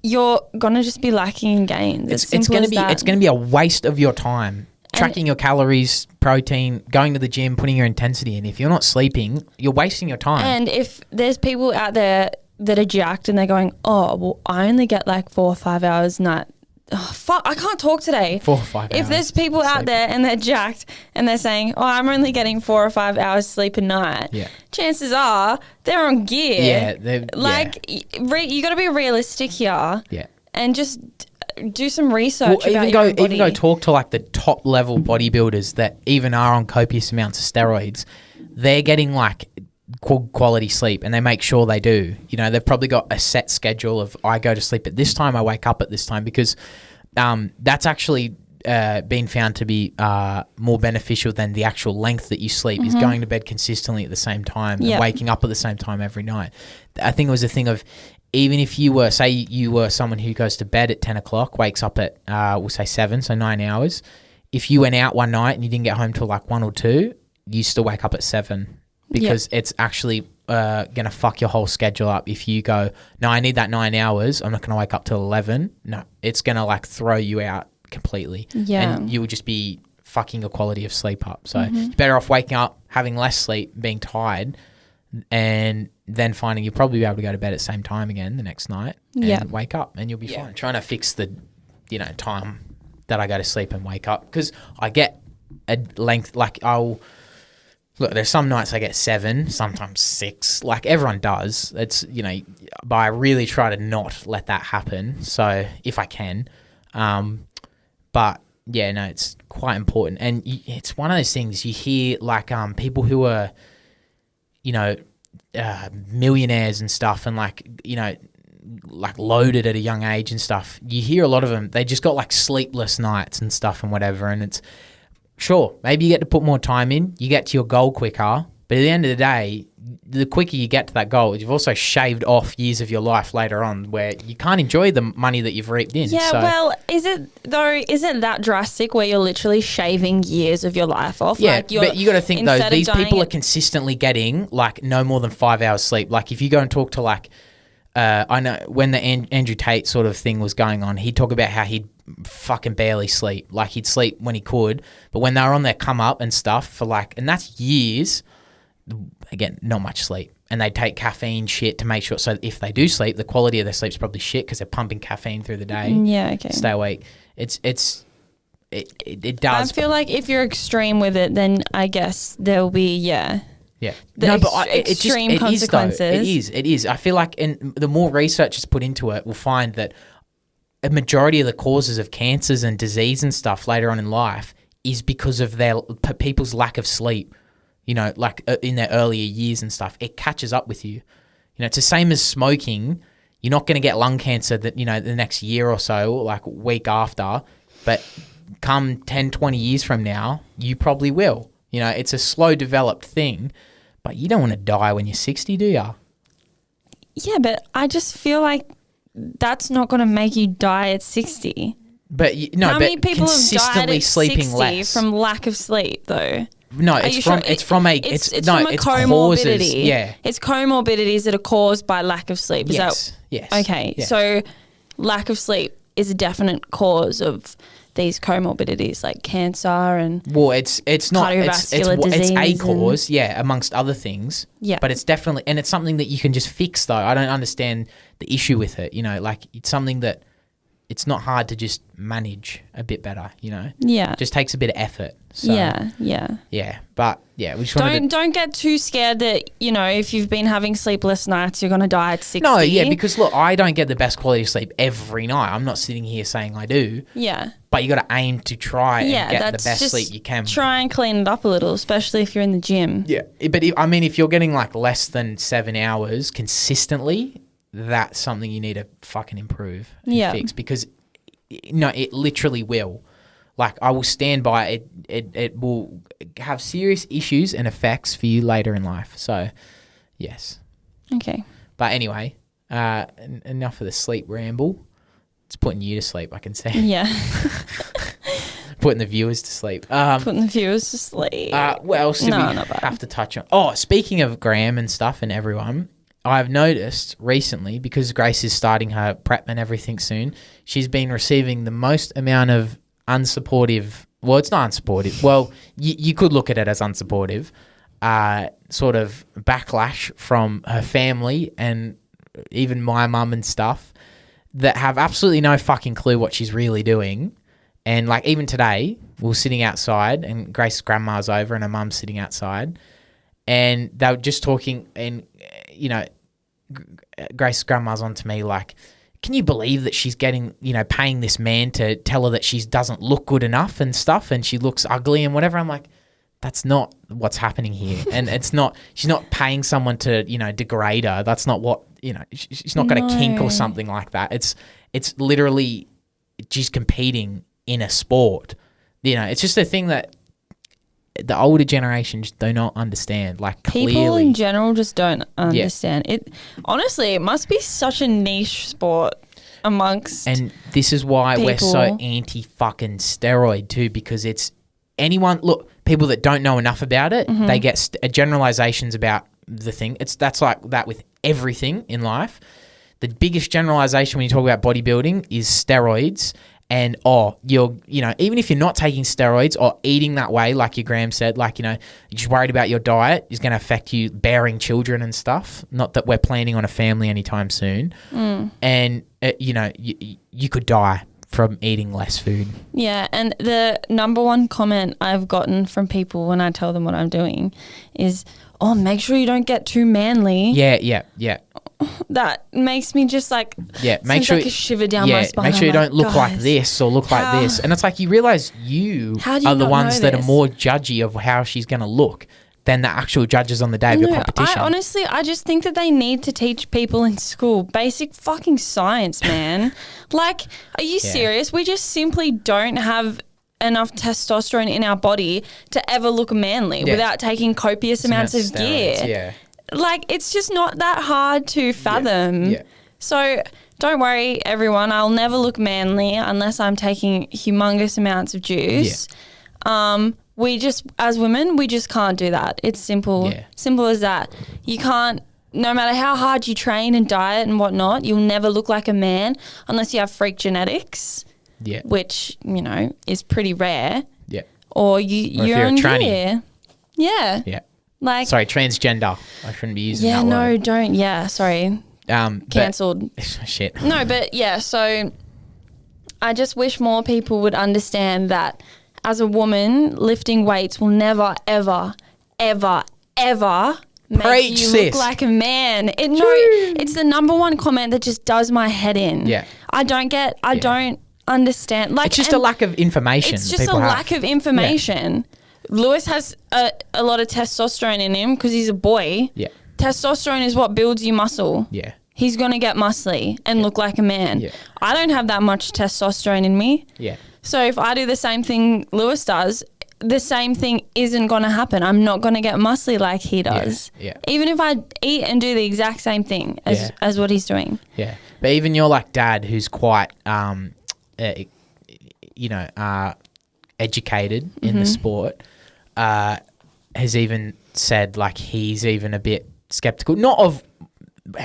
Speaker 1: you're gonna just be lacking in gains.
Speaker 2: It's gonna be a waste of your time. Tracking your calories, protein, going to the gym, putting your intensity in. If you're not sleeping, you're wasting your time.
Speaker 1: And if there's people out there that are jacked and they're going, oh, well, I only get like 4 or 5 hours night. Oh, fuck, I can't talk today.
Speaker 2: 4 or 5 hours.
Speaker 1: If there's people out there and they're jacked and they're saying, oh, I'm only getting 4 or 5 hours sleep a night, chances are they're on gear.
Speaker 2: Yeah.
Speaker 1: You got to be realistic here.
Speaker 2: Yeah.
Speaker 1: And just do some research about your own body.
Speaker 2: Even go talk to like the top level bodybuilders that even are on copious amounts of steroids. They're getting like quality sleep, and they make sure they do. You know, they've probably got a set schedule of, I go to sleep at this time, I wake up at this time, because that's actually been found to be more beneficial than the actual length that you sleep, is going to bed consistently at the same time and waking up at the same time every night. I think it was a thing of, even if you were, say you were someone who goes to bed at 10 o'clock, wakes up at, we'll say 7, so 9 hours. If you went out one night and you didn't get home till like 1 or 2, you still wake up at 7, because it's actually going to fuck your whole schedule up. If you go, no, I need that 9 hours, I'm not going to wake up till 11. No, it's going to like throw you out completely. Yeah. And you will just be fucking your quality of sleep up. So you're better off waking up, having less sleep, being tired, and then finding you'll probably be able to go to bed at the same time again the next night and wake up, and you'll be fine. Trying to fix the, time that I go to sleep and wake up, because I get a length, like there's some nights I get 7, sometimes 6, like everyone does. It's, but I really try to not let that happen. So if I can, but yeah, no, it's quite important. And it's one of those things you hear, like, people who are, millionaires and stuff, and like loaded at a young age and stuff. You hear a lot of them, they just got like sleepless nights and stuff and whatever. And Sure, maybe you get to put more time in, you get to your goal quicker, but at the end of the day, the quicker you get to that goal, you've also shaved off years of your life later on where you can't enjoy the money that you've reaped in.
Speaker 1: Yeah, well, is it that drastic where you're literally shaving years of your life off?
Speaker 2: Yeah,
Speaker 1: like
Speaker 2: but you got to think though, these people are consistently getting like no more than 5 hours sleep. Like if you go and talk to like, I know when the Andrew Tate sort of thing was going on, he'd talk about how he'd fucking barely sleep. Like he'd sleep when he could, but when they were on their come up and stuff for like, and that's years, again, not much sleep. And they take caffeine shit to make sure, so if they do sleep, the quality of their sleep's probably shit because they're pumping caffeine through the day.
Speaker 1: Yeah, okay.
Speaker 2: Stay awake. It does.
Speaker 1: I feel like if you're extreme with it, then I guess there'll be,
Speaker 2: Yeah. No, but
Speaker 1: extreme consequences.
Speaker 2: It is. I feel like the more research is put into it, we'll find that a majority of the causes of cancers and disease and stuff later on in life is because of people's lack of sleep. You know, like in their earlier years and stuff, it catches up with you. You know, it's the same as smoking. You're not going to get lung cancer the next year or so, like week after, but come 10, 20 years from now, you probably will. You know, it's a slow developed thing, but you don't want to die when you're 60, do you?
Speaker 1: Yeah, but I just feel like that's not going to make you die at 60.
Speaker 2: But how
Speaker 1: many people have died at
Speaker 2: sleeping
Speaker 1: 60
Speaker 2: less
Speaker 1: from lack of sleep, though?
Speaker 2: No, it's from a
Speaker 1: comorbidity.
Speaker 2: Yeah,
Speaker 1: it's comorbidities that are caused by lack of sleep.
Speaker 2: Yes.
Speaker 1: Okay?
Speaker 2: Yes.
Speaker 1: So lack of sleep is a definite cause of these comorbidities like cancer and
Speaker 2: it's not it's a cause, amongst other things.
Speaker 1: Yeah,
Speaker 2: but it's definitely, and it's something that you can just fix though. I don't understand the issue with it. You know, like it's something that it's not hard to just manage a bit better, you know?
Speaker 1: Yeah.
Speaker 2: It just takes a bit of effort. So,
Speaker 1: yeah.
Speaker 2: Yeah. But yeah, we just
Speaker 1: don't get too scared that, you know, if you've been having sleepless nights, you're going to die at 60.
Speaker 2: No, yeah, because look, I don't get the best quality of sleep every night. I'm not sitting here saying I do.
Speaker 1: Yeah.
Speaker 2: But you got to aim to try and get the best sleep you can.
Speaker 1: Try and clean it up a little, especially if you're in the gym.
Speaker 2: Yeah. But if you're getting like less than 7 hours consistently, that's something you need to fucking improve and fix, because it literally will. Like, I will stand by it. It will have serious issues and effects for you later in life. So, yes.
Speaker 1: Okay.
Speaker 2: But anyway, enough of the sleep ramble. It's putting you to sleep, I can see.
Speaker 1: Yeah.
Speaker 2: Putting the viewers to sleep.
Speaker 1: Putting the viewers to sleep.
Speaker 2: What else did we have to touch on? Oh, speaking of Graham and stuff and everyone, I've noticed recently, because Grace is starting her prep and everything soon, she's been receiving the most amount of unsupportive, well, it's not unsupportive, well, you could look at it as unsupportive, sort of backlash from her family and even my mum and stuff that have absolutely no fucking clue what she's really doing. And like even today, we were sitting outside and Grace's grandma's over and her mum's sitting outside and they were just talking and, you know, Grace's grandma's on to me like, can you believe that she's getting, you know, paying this man to tell her that she doesn't look good enough and stuff and she looks ugly and whatever? I'm like, that's not what's happening here. And it's not, she's not paying someone to, you know, degrade her. That's not what, you know, she's not got a kink or something like that. It's literally, she's competing in a sport. You know, it's just a thing that the older generation just do not understand. Like, clearly.
Speaker 1: People in general just don't understand. It. Honestly, it must be such a niche sport amongst
Speaker 2: And this is why
Speaker 1: people.
Speaker 2: We're so anti-fucking steroid too, because it's anyone, look, people that don't know enough about it, they get generalizations about the thing. That's like that with everything in life. The biggest generalization when you talk about bodybuilding is steroids. And, you're, you know, even if you're not taking steroids or eating that way, like your Graham said, like, you know, you're just worried about your diet is going to affect you bearing children and stuff. Not that we're planning on a family anytime soon. And, you know, you could die from eating less food.
Speaker 1: Yeah, and the number one comment I've gotten from people when I tell them what I'm doing is, make sure you don't get too manly.
Speaker 2: Yeah.
Speaker 1: That makes me just like,
Speaker 2: make sure
Speaker 1: like a shiver down my spine.
Speaker 2: Make sure you don't look like
Speaker 1: guys,
Speaker 2: this or look like this. And it's like you realise you are the ones that are more judgy of how she's going to look than the actual judges on the day of your competition.
Speaker 1: I just think that they need to teach people in school basic fucking science, man. Like, are you serious? We just simply don't have enough testosterone in our body to ever look manly without taking copious amounts of gear.
Speaker 2: Yeah.
Speaker 1: Like, it's just not that hard to fathom.
Speaker 2: Yeah.
Speaker 1: So don't worry, everyone. I'll never look manly unless I'm taking humongous amounts of juice. Yeah. We just, as women, we just can't do that. It's simple. Yeah. Simple as that. You can't, no matter how hard you train and diet and whatnot, you'll never look like a man unless you have freak genetics. Yeah. Which, you know, is pretty rare. Yeah. Or you're in gear. Yeah.
Speaker 2: Yeah. Like, sorry, transgender. I shouldn't be using that word.
Speaker 1: Yeah, no, don't. Yeah, sorry. Cancelled.
Speaker 2: Shit.
Speaker 1: No, but yeah, so I just wish more people would understand that as a woman, lifting weights will never, ever, ever, ever make you look like a man. It's the number one comment that just does my head in. Yeah. I don't understand. Like,
Speaker 2: it's just a lack of information.
Speaker 1: It's just a lack of information. Yeah. Lewis has a lot of testosterone in him because he's a boy. Yeah. Testosterone is what builds your muscle. Yeah. He's going to get muscly and look like a man. Yeah. I don't have that much testosterone in me. Yeah. So if I do the same thing Lewis does, the same thing isn't going to happen. I'm not going to get muscly like he does. Yeah. Even if I eat and do the exact same thing as what he's doing. Yeah.
Speaker 2: But even your like dad, who's quite, educated in the sport, has even said like he's even a bit skeptical, not of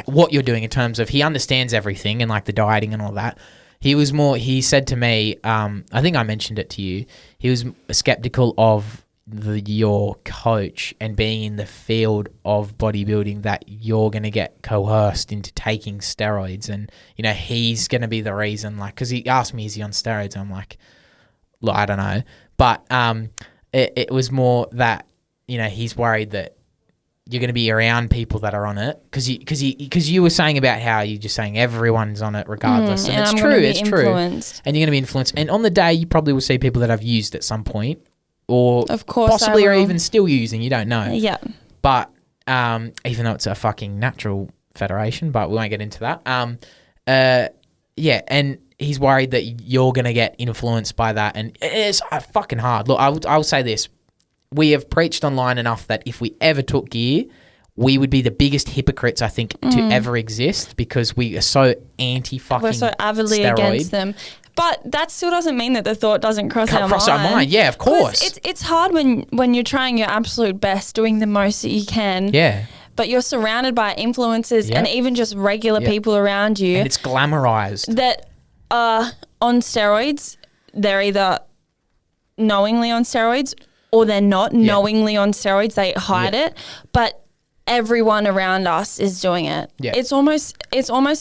Speaker 2: what you're doing in terms of he understands everything and like the dieting and all that. He said to me, I think I mentioned it to you, he was skeptical of your coach and being in the field of bodybuilding, that you're going to get coerced into taking steroids, and you know he's going to be the reason, like, because he asked me, is he on steroids? I'm like, look, I don't know, but it was more that, you know, he's worried that you're going to be around people that are on it, because you were saying about how you're just saying everyone's on it regardless, and it's true, it's true, and you're going to be influenced, and on the day you probably will see people that have used at some point, or
Speaker 1: of course
Speaker 2: possibly are even still using, you don't know.
Speaker 1: Yeah.
Speaker 2: But even though it's a fucking natural federation, but we won't get into that. And he's worried that you're going to get influenced by that, and it's fucking hard. Look, I will say this. We have preached online enough that if we ever took gear, we would be the biggest hypocrites, I think, to ever exist, because we are so anti-fucking
Speaker 1: We're so avidly
Speaker 2: steroid.
Speaker 1: Against them. But that still doesn't mean that the thought doesn't cross our mind.
Speaker 2: Yeah, of course.
Speaker 1: It's hard when you're trying your absolute best, doing the most that you can.
Speaker 2: Yeah.
Speaker 1: But you're surrounded by influencers and even just regular people around you.
Speaker 2: And it's glamorized.
Speaker 1: That are on steroids. They're either knowingly on steroids or they're not knowingly on steroids. They hide it. But everyone around us is doing it. Yeah. It's almost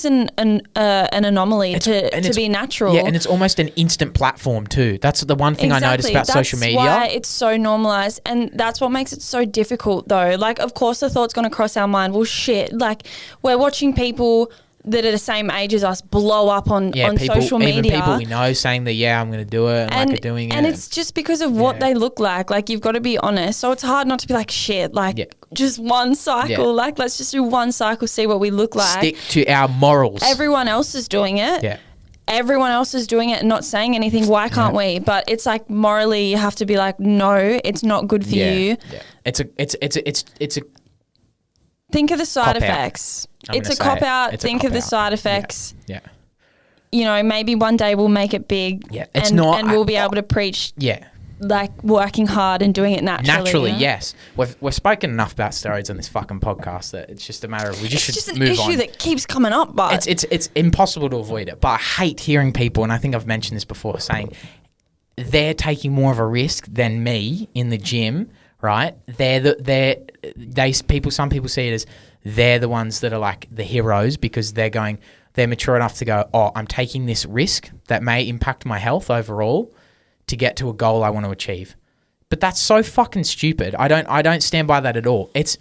Speaker 1: an anomaly to be natural.
Speaker 2: Yeah, and it's almost an instant platform too. That's the one thing I noticed about social media.
Speaker 1: That's why it's so normalized, and that's what makes it so difficult though. Like, of course the thought's going to cross our mind, well shit, like we're watching people that are the same age as us blow up on social media.
Speaker 2: Even people we know saying that, I'm going to do it, and like are doing it.
Speaker 1: And it's just because of what they look like. Like, you've got to be honest. So it's hard not to be like, shit, like just one cycle. Yeah. Like, let's just do one cycle, see what we look like.
Speaker 2: Stick to our morals.
Speaker 1: Everyone else is doing it. Yeah. Everyone else is doing it and not saying anything. Why can't we? But it's like morally you have to be like, no, it's not good for you. Yeah.
Speaker 2: It's a
Speaker 1: think of the side effects. It's a cop out. Think of the side effects.
Speaker 2: Yeah.
Speaker 1: You know, maybe one day we'll make it big.
Speaker 2: Yeah. It's not.
Speaker 1: And we'll be able to preach. Yeah. Like working hard and doing it naturally.
Speaker 2: Naturally, yes. We've spoken enough about steroids on this fucking podcast that it's just a matter of we just should move on.
Speaker 1: It's just an issue that keeps coming up, but
Speaker 2: it's impossible to avoid it. But I hate hearing people, and I think I've mentioned this before, saying they're taking more of a risk than me in the gym. Right? Some people see it as they're the ones that are like the heroes, because they're mature enough to go, oh, I'm taking this risk that may impact my health overall to get to a goal I want to achieve. But that's so fucking stupid. I don't stand by that at all. It's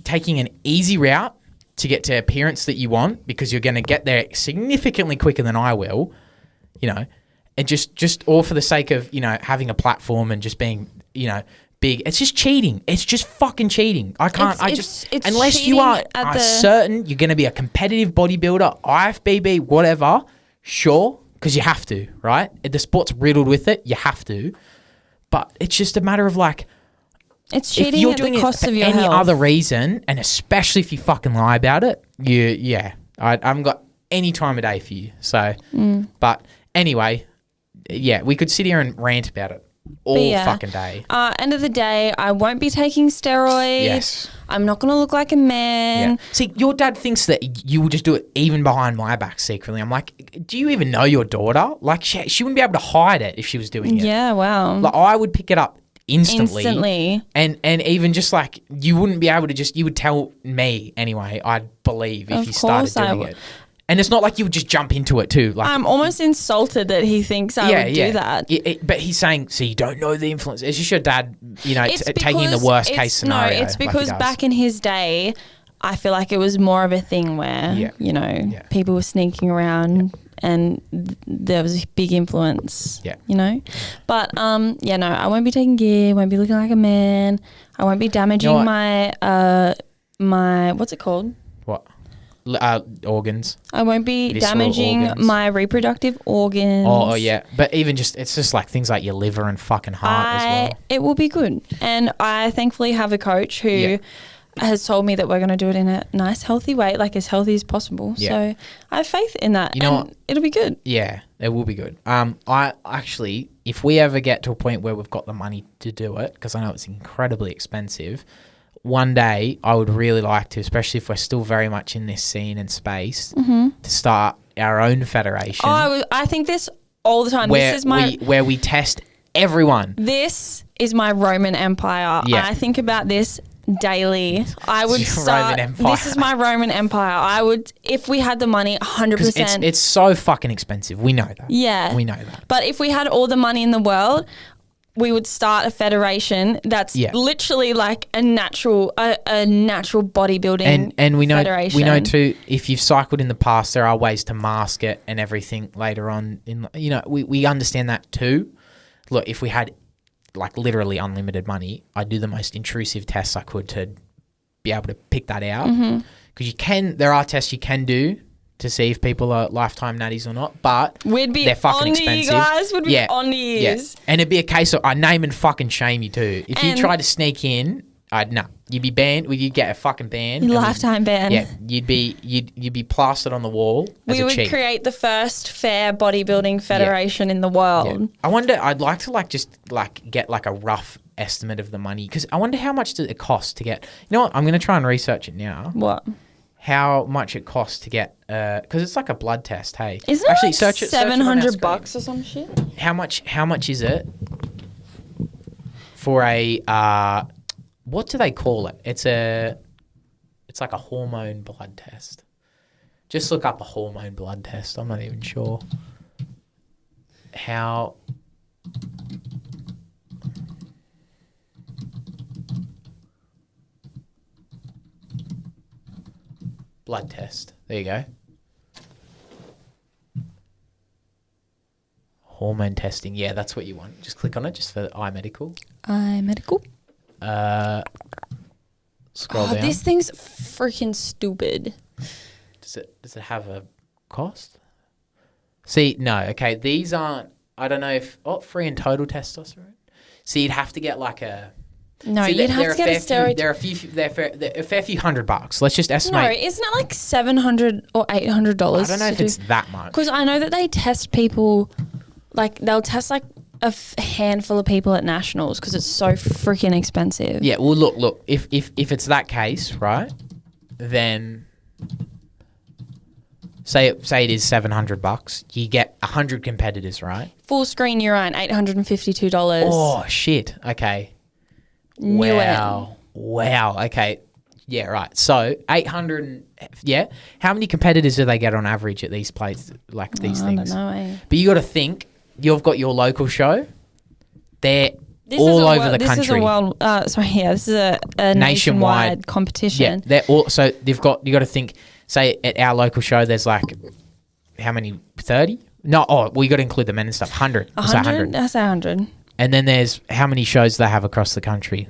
Speaker 2: taking an easy route to get to appearance that you want, because you're going to get there significantly quicker than I will, you know, and just all for the sake of, you know, having a platform and just being, you know, big. It's just cheating. It's just fucking cheating. It's unless you are certain you're going to be a competitive bodybuilder, IFBB, whatever, sure, because you have to, right? The sport's riddled with it. You have to. But it's just a matter of like,
Speaker 1: It's
Speaker 2: if
Speaker 1: cheating
Speaker 2: you're
Speaker 1: at
Speaker 2: doing
Speaker 1: the
Speaker 2: it
Speaker 1: cost
Speaker 2: for
Speaker 1: of your
Speaker 2: any
Speaker 1: health.
Speaker 2: other reason, and especially if you fucking lie about it, I haven't got any time of day for you. So, but anyway, yeah, we could sit here and rant about it all fucking day.
Speaker 1: End of the day, I won't be taking steroids.
Speaker 2: Yes.
Speaker 1: I'm not going to look like a man.
Speaker 2: Yeah. See, your dad thinks that you will just do it even behind my back secretly. I'm like, do you even know your daughter? Like, she wouldn't be able to hide it if she was doing it.
Speaker 1: Yeah, wow.
Speaker 2: Like, I would pick it up instantly. And even just like, you wouldn't be able to you would tell me anyway, I'd believe, if you started doing it. And it's not like you would just jump into it too. Like,
Speaker 1: I'm almost insulted that he thinks I would do that.
Speaker 2: But he's saying, so you don't know the influence. It's just your dad,
Speaker 1: It's
Speaker 2: taking the worst case scenario.
Speaker 1: No, it's because back in his day, I feel like it was more of a thing where, people were sneaking around and there was a big influence, But, I won't be taking gear, won't be looking like a man. I won't be damaging my what's it called?
Speaker 2: What? Organs.
Speaker 1: I won't be damaging my reproductive organs.
Speaker 2: Oh, yeah. But even it's just like things like your liver and fucking heart as well.
Speaker 1: It will be good. And I thankfully have a coach who has told me that we're going to do it in a nice, healthy way, like as healthy as possible. Yeah. So I have faith in that. You know what? It'll be good.
Speaker 2: Yeah, it will be good. I actually, if we ever get to a point where we've got the money to do it, because I know it's incredibly expensive, one day I would really like to, especially if we're still very much in this scene and space, to start our own federation.
Speaker 1: Oh, I think this all the time.
Speaker 2: Where we test everyone.
Speaker 1: This is my Roman Empire. Yeah. I think about this daily. I would start. This is my Roman Empire. I would, if we had the money, 100%.
Speaker 2: It's so fucking expensive. We know that.
Speaker 1: Yeah,
Speaker 2: we know that.
Speaker 1: But if we had all the money in the world, we would start a federation that's literally like a natural bodybuilding
Speaker 2: and we know
Speaker 1: federation.
Speaker 2: We know too, if you've cycled in the past, there are ways to mask it and everything later on. We understand that too. Look, if we had like literally unlimited money, I'd do the most intrusive tests I could to be able to pick that out. Because there are tests you can do to see if people are lifetime natties or not, but they're fucking expensive.
Speaker 1: You guys would be on the ears.
Speaker 2: And it'd be a case of I name and fucking shame you too. If you try to sneak in, you'd be banned. You'd get a fucking ban.
Speaker 1: Lifetime ban.
Speaker 2: Yeah, you'd be plastered on the wall.
Speaker 1: We would create the first fair bodybuilding federation in the world.
Speaker 2: Yeah. I wonder. I'd like to just get like a rough estimate of the money, because I wonder how much does it cost to get. You know what? I'm going to try and research it now.
Speaker 1: What?
Speaker 2: How much it costs to get, because it's like a blood test. Hey,
Speaker 1: isn't it actually like $700 or some shit?
Speaker 2: How much is it for a what do they call it? It's like a hormone blood test. Just look up a hormone blood test. I'm not even sure how. Blood test. There you go. Hormone testing. Yeah, that's what you want. Just click on it just for iMedical.
Speaker 1: iMedical.
Speaker 2: Scroll down.
Speaker 1: This thing's freaking stupid.
Speaker 2: Does it have a cost? See, no. Okay, these aren't. I don't know if free and total testosterone. So you'd have to get like a.
Speaker 1: No, you'd have to get a steroid.
Speaker 2: They're a fair few $100. Let's just estimate.
Speaker 1: No, isn't it like $700 or $800?
Speaker 2: I don't know if it's that much.
Speaker 1: Because I know that they test people, like they'll test like a handful of people at nationals because it's so freaking expensive.
Speaker 2: Yeah. Well, look. If it's that case, right? Then say it is $700. You get 100 competitors, right?
Speaker 1: Full screen urine, $852.
Speaker 2: Oh shit. Okay. Wow. Okay. Yeah, right. So 800. Yeah. How many competitors do they get on average at these places, like these things?
Speaker 1: I don't know.
Speaker 2: But you got to think. You've got your local show. They're all over the country.
Speaker 1: This is a nationwide competition.
Speaker 2: Yeah. They're all. So you got to think. Say at our local show, there's like how many? 30? No. Oh, we got to include the men and stuff. 100.
Speaker 1: 100. That's 100.
Speaker 2: And then there's how many shows they have across the country?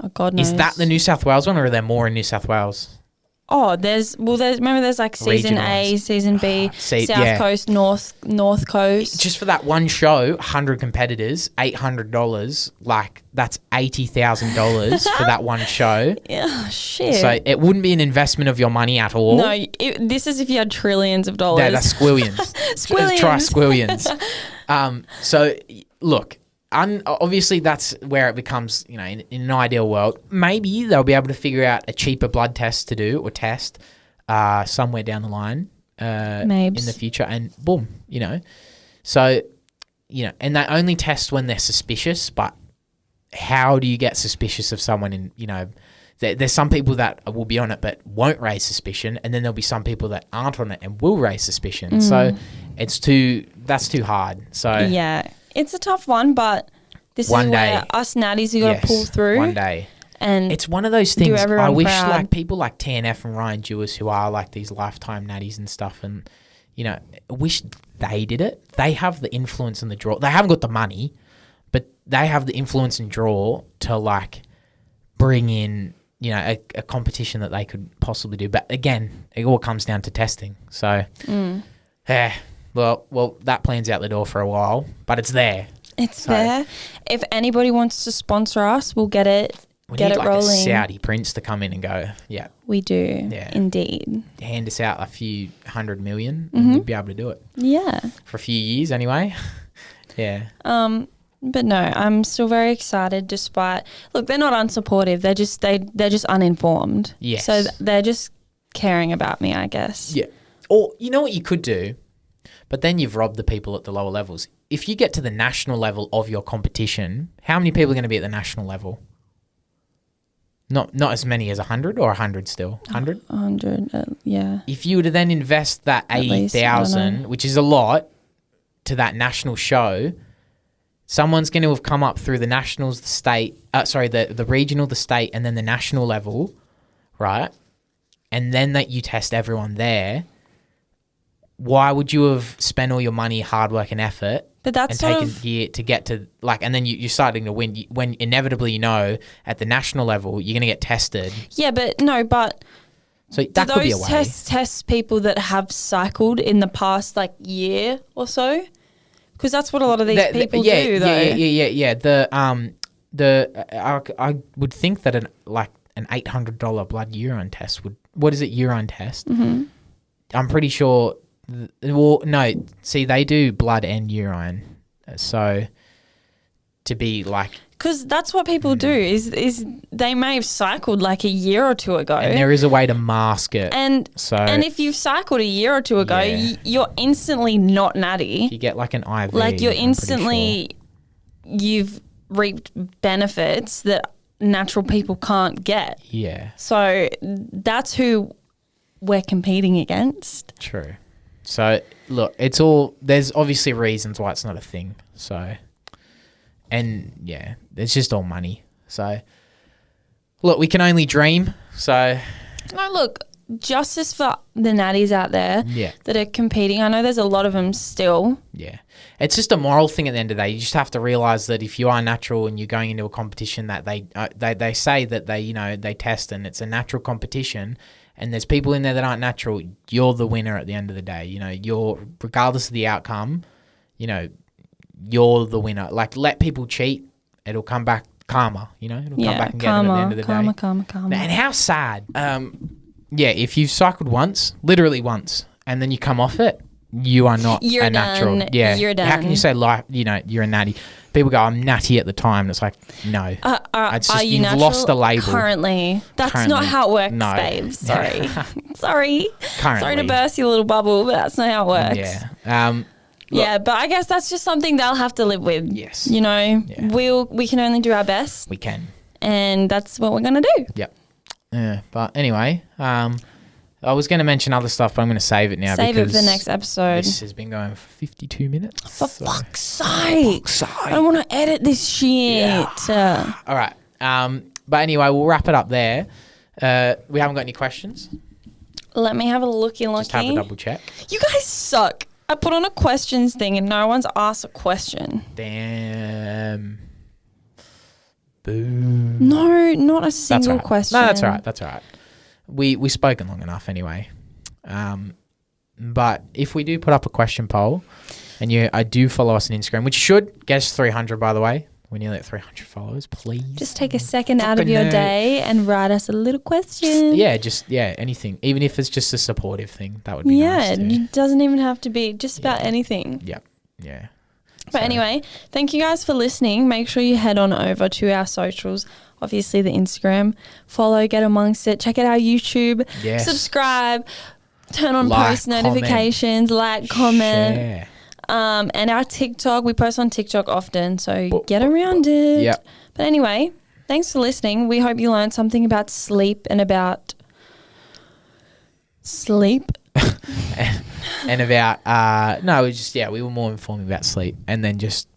Speaker 1: Oh, God knows.
Speaker 2: Is that the New South Wales one, or are there more in New South Wales?
Speaker 1: remember there's like season A,
Speaker 2: Regionalised.
Speaker 1: season B,
Speaker 2: See,
Speaker 1: South
Speaker 2: yeah.
Speaker 1: Coast, North Coast.
Speaker 2: Just for that one show, 100 competitors, $800. Like, that's $80,000 for that one show.
Speaker 1: Yeah, shit.
Speaker 2: So it wouldn't be an investment of your money at all.
Speaker 1: No, this is if you had trillions of dollars.
Speaker 2: Yeah, that's squillions.
Speaker 1: Squillions.
Speaker 2: Try squillions. So look, obviously that's where it becomes, in an ideal world, maybe they'll be able to figure out a cheaper blood test to do or test somewhere down the line in the future, and boom, So, and they only test when they're suspicious, but how do you get suspicious of someone in, there's some people that will be on it but won't raise suspicion, and then there'll be some people that aren't on it and will raise suspicion. So that's too hard. So
Speaker 1: yeah, it's a tough one, but this is where us natties have got to pull through.
Speaker 2: One day.
Speaker 1: And
Speaker 2: it's one of those things. I wish
Speaker 1: proud.
Speaker 2: like people like TNF and Ryan Jewis, who are like these lifetime natties and stuff, and I wish they did it. They have the influence and the draw. They haven't got the money, but they have the influence and draw to like bring in a competition that they could possibly do. But again, it all comes down to testing. So yeah. Well, that plan's out the door for a while, but it's there.
Speaker 3: It's there. If anybody wants to sponsor us, we'll get it.
Speaker 2: We
Speaker 3: get
Speaker 2: need
Speaker 3: it
Speaker 2: like
Speaker 3: rolling.
Speaker 2: a Saudi prince to come in and go, yeah.
Speaker 3: We do.
Speaker 2: Yeah.
Speaker 3: Indeed.
Speaker 2: Hand us out a few $100 million and we'd be able to do it.
Speaker 3: Yeah.
Speaker 2: For a few years anyway. Yeah.
Speaker 3: But no, I'm still very excited despite look, they're not unsupportive. They're just uninformed.
Speaker 2: Yes.
Speaker 3: So they're just caring about me, I guess.
Speaker 2: Yeah. Or you know what you could do? But then you've robbed the people at the lower levels. If you get to the national level of your competition, how many people are going to be at the national level? Not as many as 100 or 100 still? 100?
Speaker 3: 100, yeah.
Speaker 2: If you were to then invest that
Speaker 3: At least,
Speaker 2: 80,000, which is a lot, to that national show, someone's going to have come up through the nationals, the state, the regional, the state, and then the national level, right? And then that you test everyone there. Why would you have spent all your money, hard work, and effort,
Speaker 3: But that's
Speaker 2: and
Speaker 3: sort
Speaker 2: taken
Speaker 3: of
Speaker 2: year to get to and then you're starting to win when inevitably at the national level you're going to get tested.
Speaker 3: yeah, but no, but
Speaker 2: So
Speaker 3: do
Speaker 2: that could be a
Speaker 3: those
Speaker 2: way.
Speaker 3: test people that have cycled in the past year or so? Because that's what a lot of these people do, though.
Speaker 2: Yeah. I would think that an $800 blood urine test would. What is it? Urine test.
Speaker 3: Mm-hmm.
Speaker 2: I'm pretty sure. No. See, they do blood and urine. So to be
Speaker 3: Because that's what people do is they may have cycled a year or two ago.
Speaker 2: and there is a way to mask it.
Speaker 3: And
Speaker 2: So
Speaker 3: if you've cycled a year or two ago,
Speaker 2: Yeah.
Speaker 3: you're instantly not natty.
Speaker 2: you get an IV.
Speaker 3: You're
Speaker 2: I'm pretty
Speaker 3: instantly, you've reaped benefits that natural people can't get.
Speaker 2: sure. Yeah.
Speaker 3: So that's who we're competing against.
Speaker 2: True. So look, there's obviously reasons why it's not a thing. So, and yeah, it's just all money. So look, we can only dream. So
Speaker 3: No, look, justice for the natties out there
Speaker 2: yeah,
Speaker 3: that are competing. I know there's a lot of them still.
Speaker 2: yeah. It's just a moral thing at the end of the day. You just have to realize that if you are natural and you're going into a competition that they say that they test and it's a natural competition, and there's people in there that aren't natural, you're the winner at the end of the day. You're regardless of the outcome, you're the winner. Let people cheat, it'll come back karma. It'll come back and get them at the end of the day.
Speaker 3: Karma.
Speaker 2: And how sad. Yeah, if you've cycled once, literally once, and then you come off it, you are not
Speaker 3: You're
Speaker 2: a natural.
Speaker 3: done.
Speaker 2: Yeah.
Speaker 3: You're
Speaker 2: How can
Speaker 3: done.
Speaker 2: you say you're a natty? People go, I'm natty at the time. And it's no. It's just,
Speaker 3: Are you
Speaker 2: you've
Speaker 3: natural?
Speaker 2: lost the label.
Speaker 3: Currently. That's
Speaker 2: Currently.
Speaker 3: not how it works,
Speaker 2: No.
Speaker 3: babe. Sorry. Sorry
Speaker 2: Currently.
Speaker 3: to burst your little bubble, but that's not how it works.
Speaker 2: Yeah.
Speaker 3: Yeah, but I guess that's just something they'll have to live with.
Speaker 2: Yes.
Speaker 3: Yeah.
Speaker 2: Yeah.
Speaker 3: We can only do our best,
Speaker 2: We can.
Speaker 3: and that's what we're gonna do.
Speaker 2: Yep. Yeah. But anyway, I was going to mention other stuff, but I'm going to save it now.
Speaker 3: Save it
Speaker 2: because
Speaker 3: for the next episode.
Speaker 2: This has been going for 52 minutes.
Speaker 3: For fuck's sake! I don't want to edit this shit.
Speaker 2: All right. But anyway, we'll wrap it up there. We haven't got any questions.
Speaker 3: Let me have a looky.
Speaker 2: Just have a double check.
Speaker 3: You guys suck. I put on a questions thing and no one's asked a question.
Speaker 2: Damn. Boo.
Speaker 3: No, not a single
Speaker 2: That's all right.
Speaker 3: question.
Speaker 2: No, that's all right. That's all right. we spoken long enough anyway. But if we do put up a question poll, and I do follow us on Instagram, which should get us 300, by the way. We're nearly at 300 followers. Please.
Speaker 1: Just take a second out of your day and write us a little question.
Speaker 2: Yeah, anything. Even if it's just a supportive thing, that would be nice too.
Speaker 1: Yeah, it doesn't even have to be just about anything.
Speaker 2: Yep. Yeah.
Speaker 1: But anyway, thank you guys for listening. Make sure you head on over to our socials. Obviously, the Instagram. Follow, get amongst it. Check out our YouTube.
Speaker 2: Yes.
Speaker 1: Subscribe. Turn on post notifications. Comment.
Speaker 2: Share.
Speaker 1: And our TikTok. We post on TikTok often, so get around it.
Speaker 2: Yep.
Speaker 1: But anyway, thanks for listening. We hope you learned something about sleep and about sleep.
Speaker 2: And about we were more informed about sleep, and then just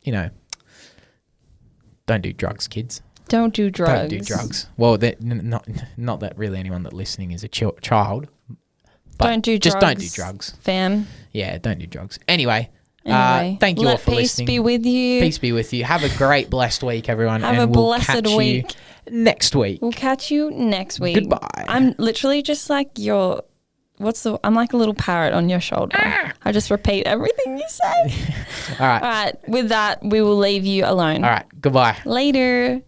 Speaker 2: don't do drugs, kids.
Speaker 1: Don't do drugs.
Speaker 2: Don't do drugs. Well, not that really anyone that listening is a child. But
Speaker 1: don't do drugs.
Speaker 2: Just don't do drugs,
Speaker 1: fam.
Speaker 2: Yeah, don't do drugs. Anyway, thank you all for listening.
Speaker 1: Peace be with you.
Speaker 2: Peace be with you. Have a great, blessed week, everyone.
Speaker 1: Have a blessed week.
Speaker 2: Next week.
Speaker 1: We'll catch you next week.
Speaker 2: Goodbye.
Speaker 1: I'm literally just like I'm like a little parrot on your shoulder. I just repeat everything you say.
Speaker 2: All right.
Speaker 1: All right. With that, we will leave you alone.
Speaker 2: All right. Goodbye.
Speaker 1: Later.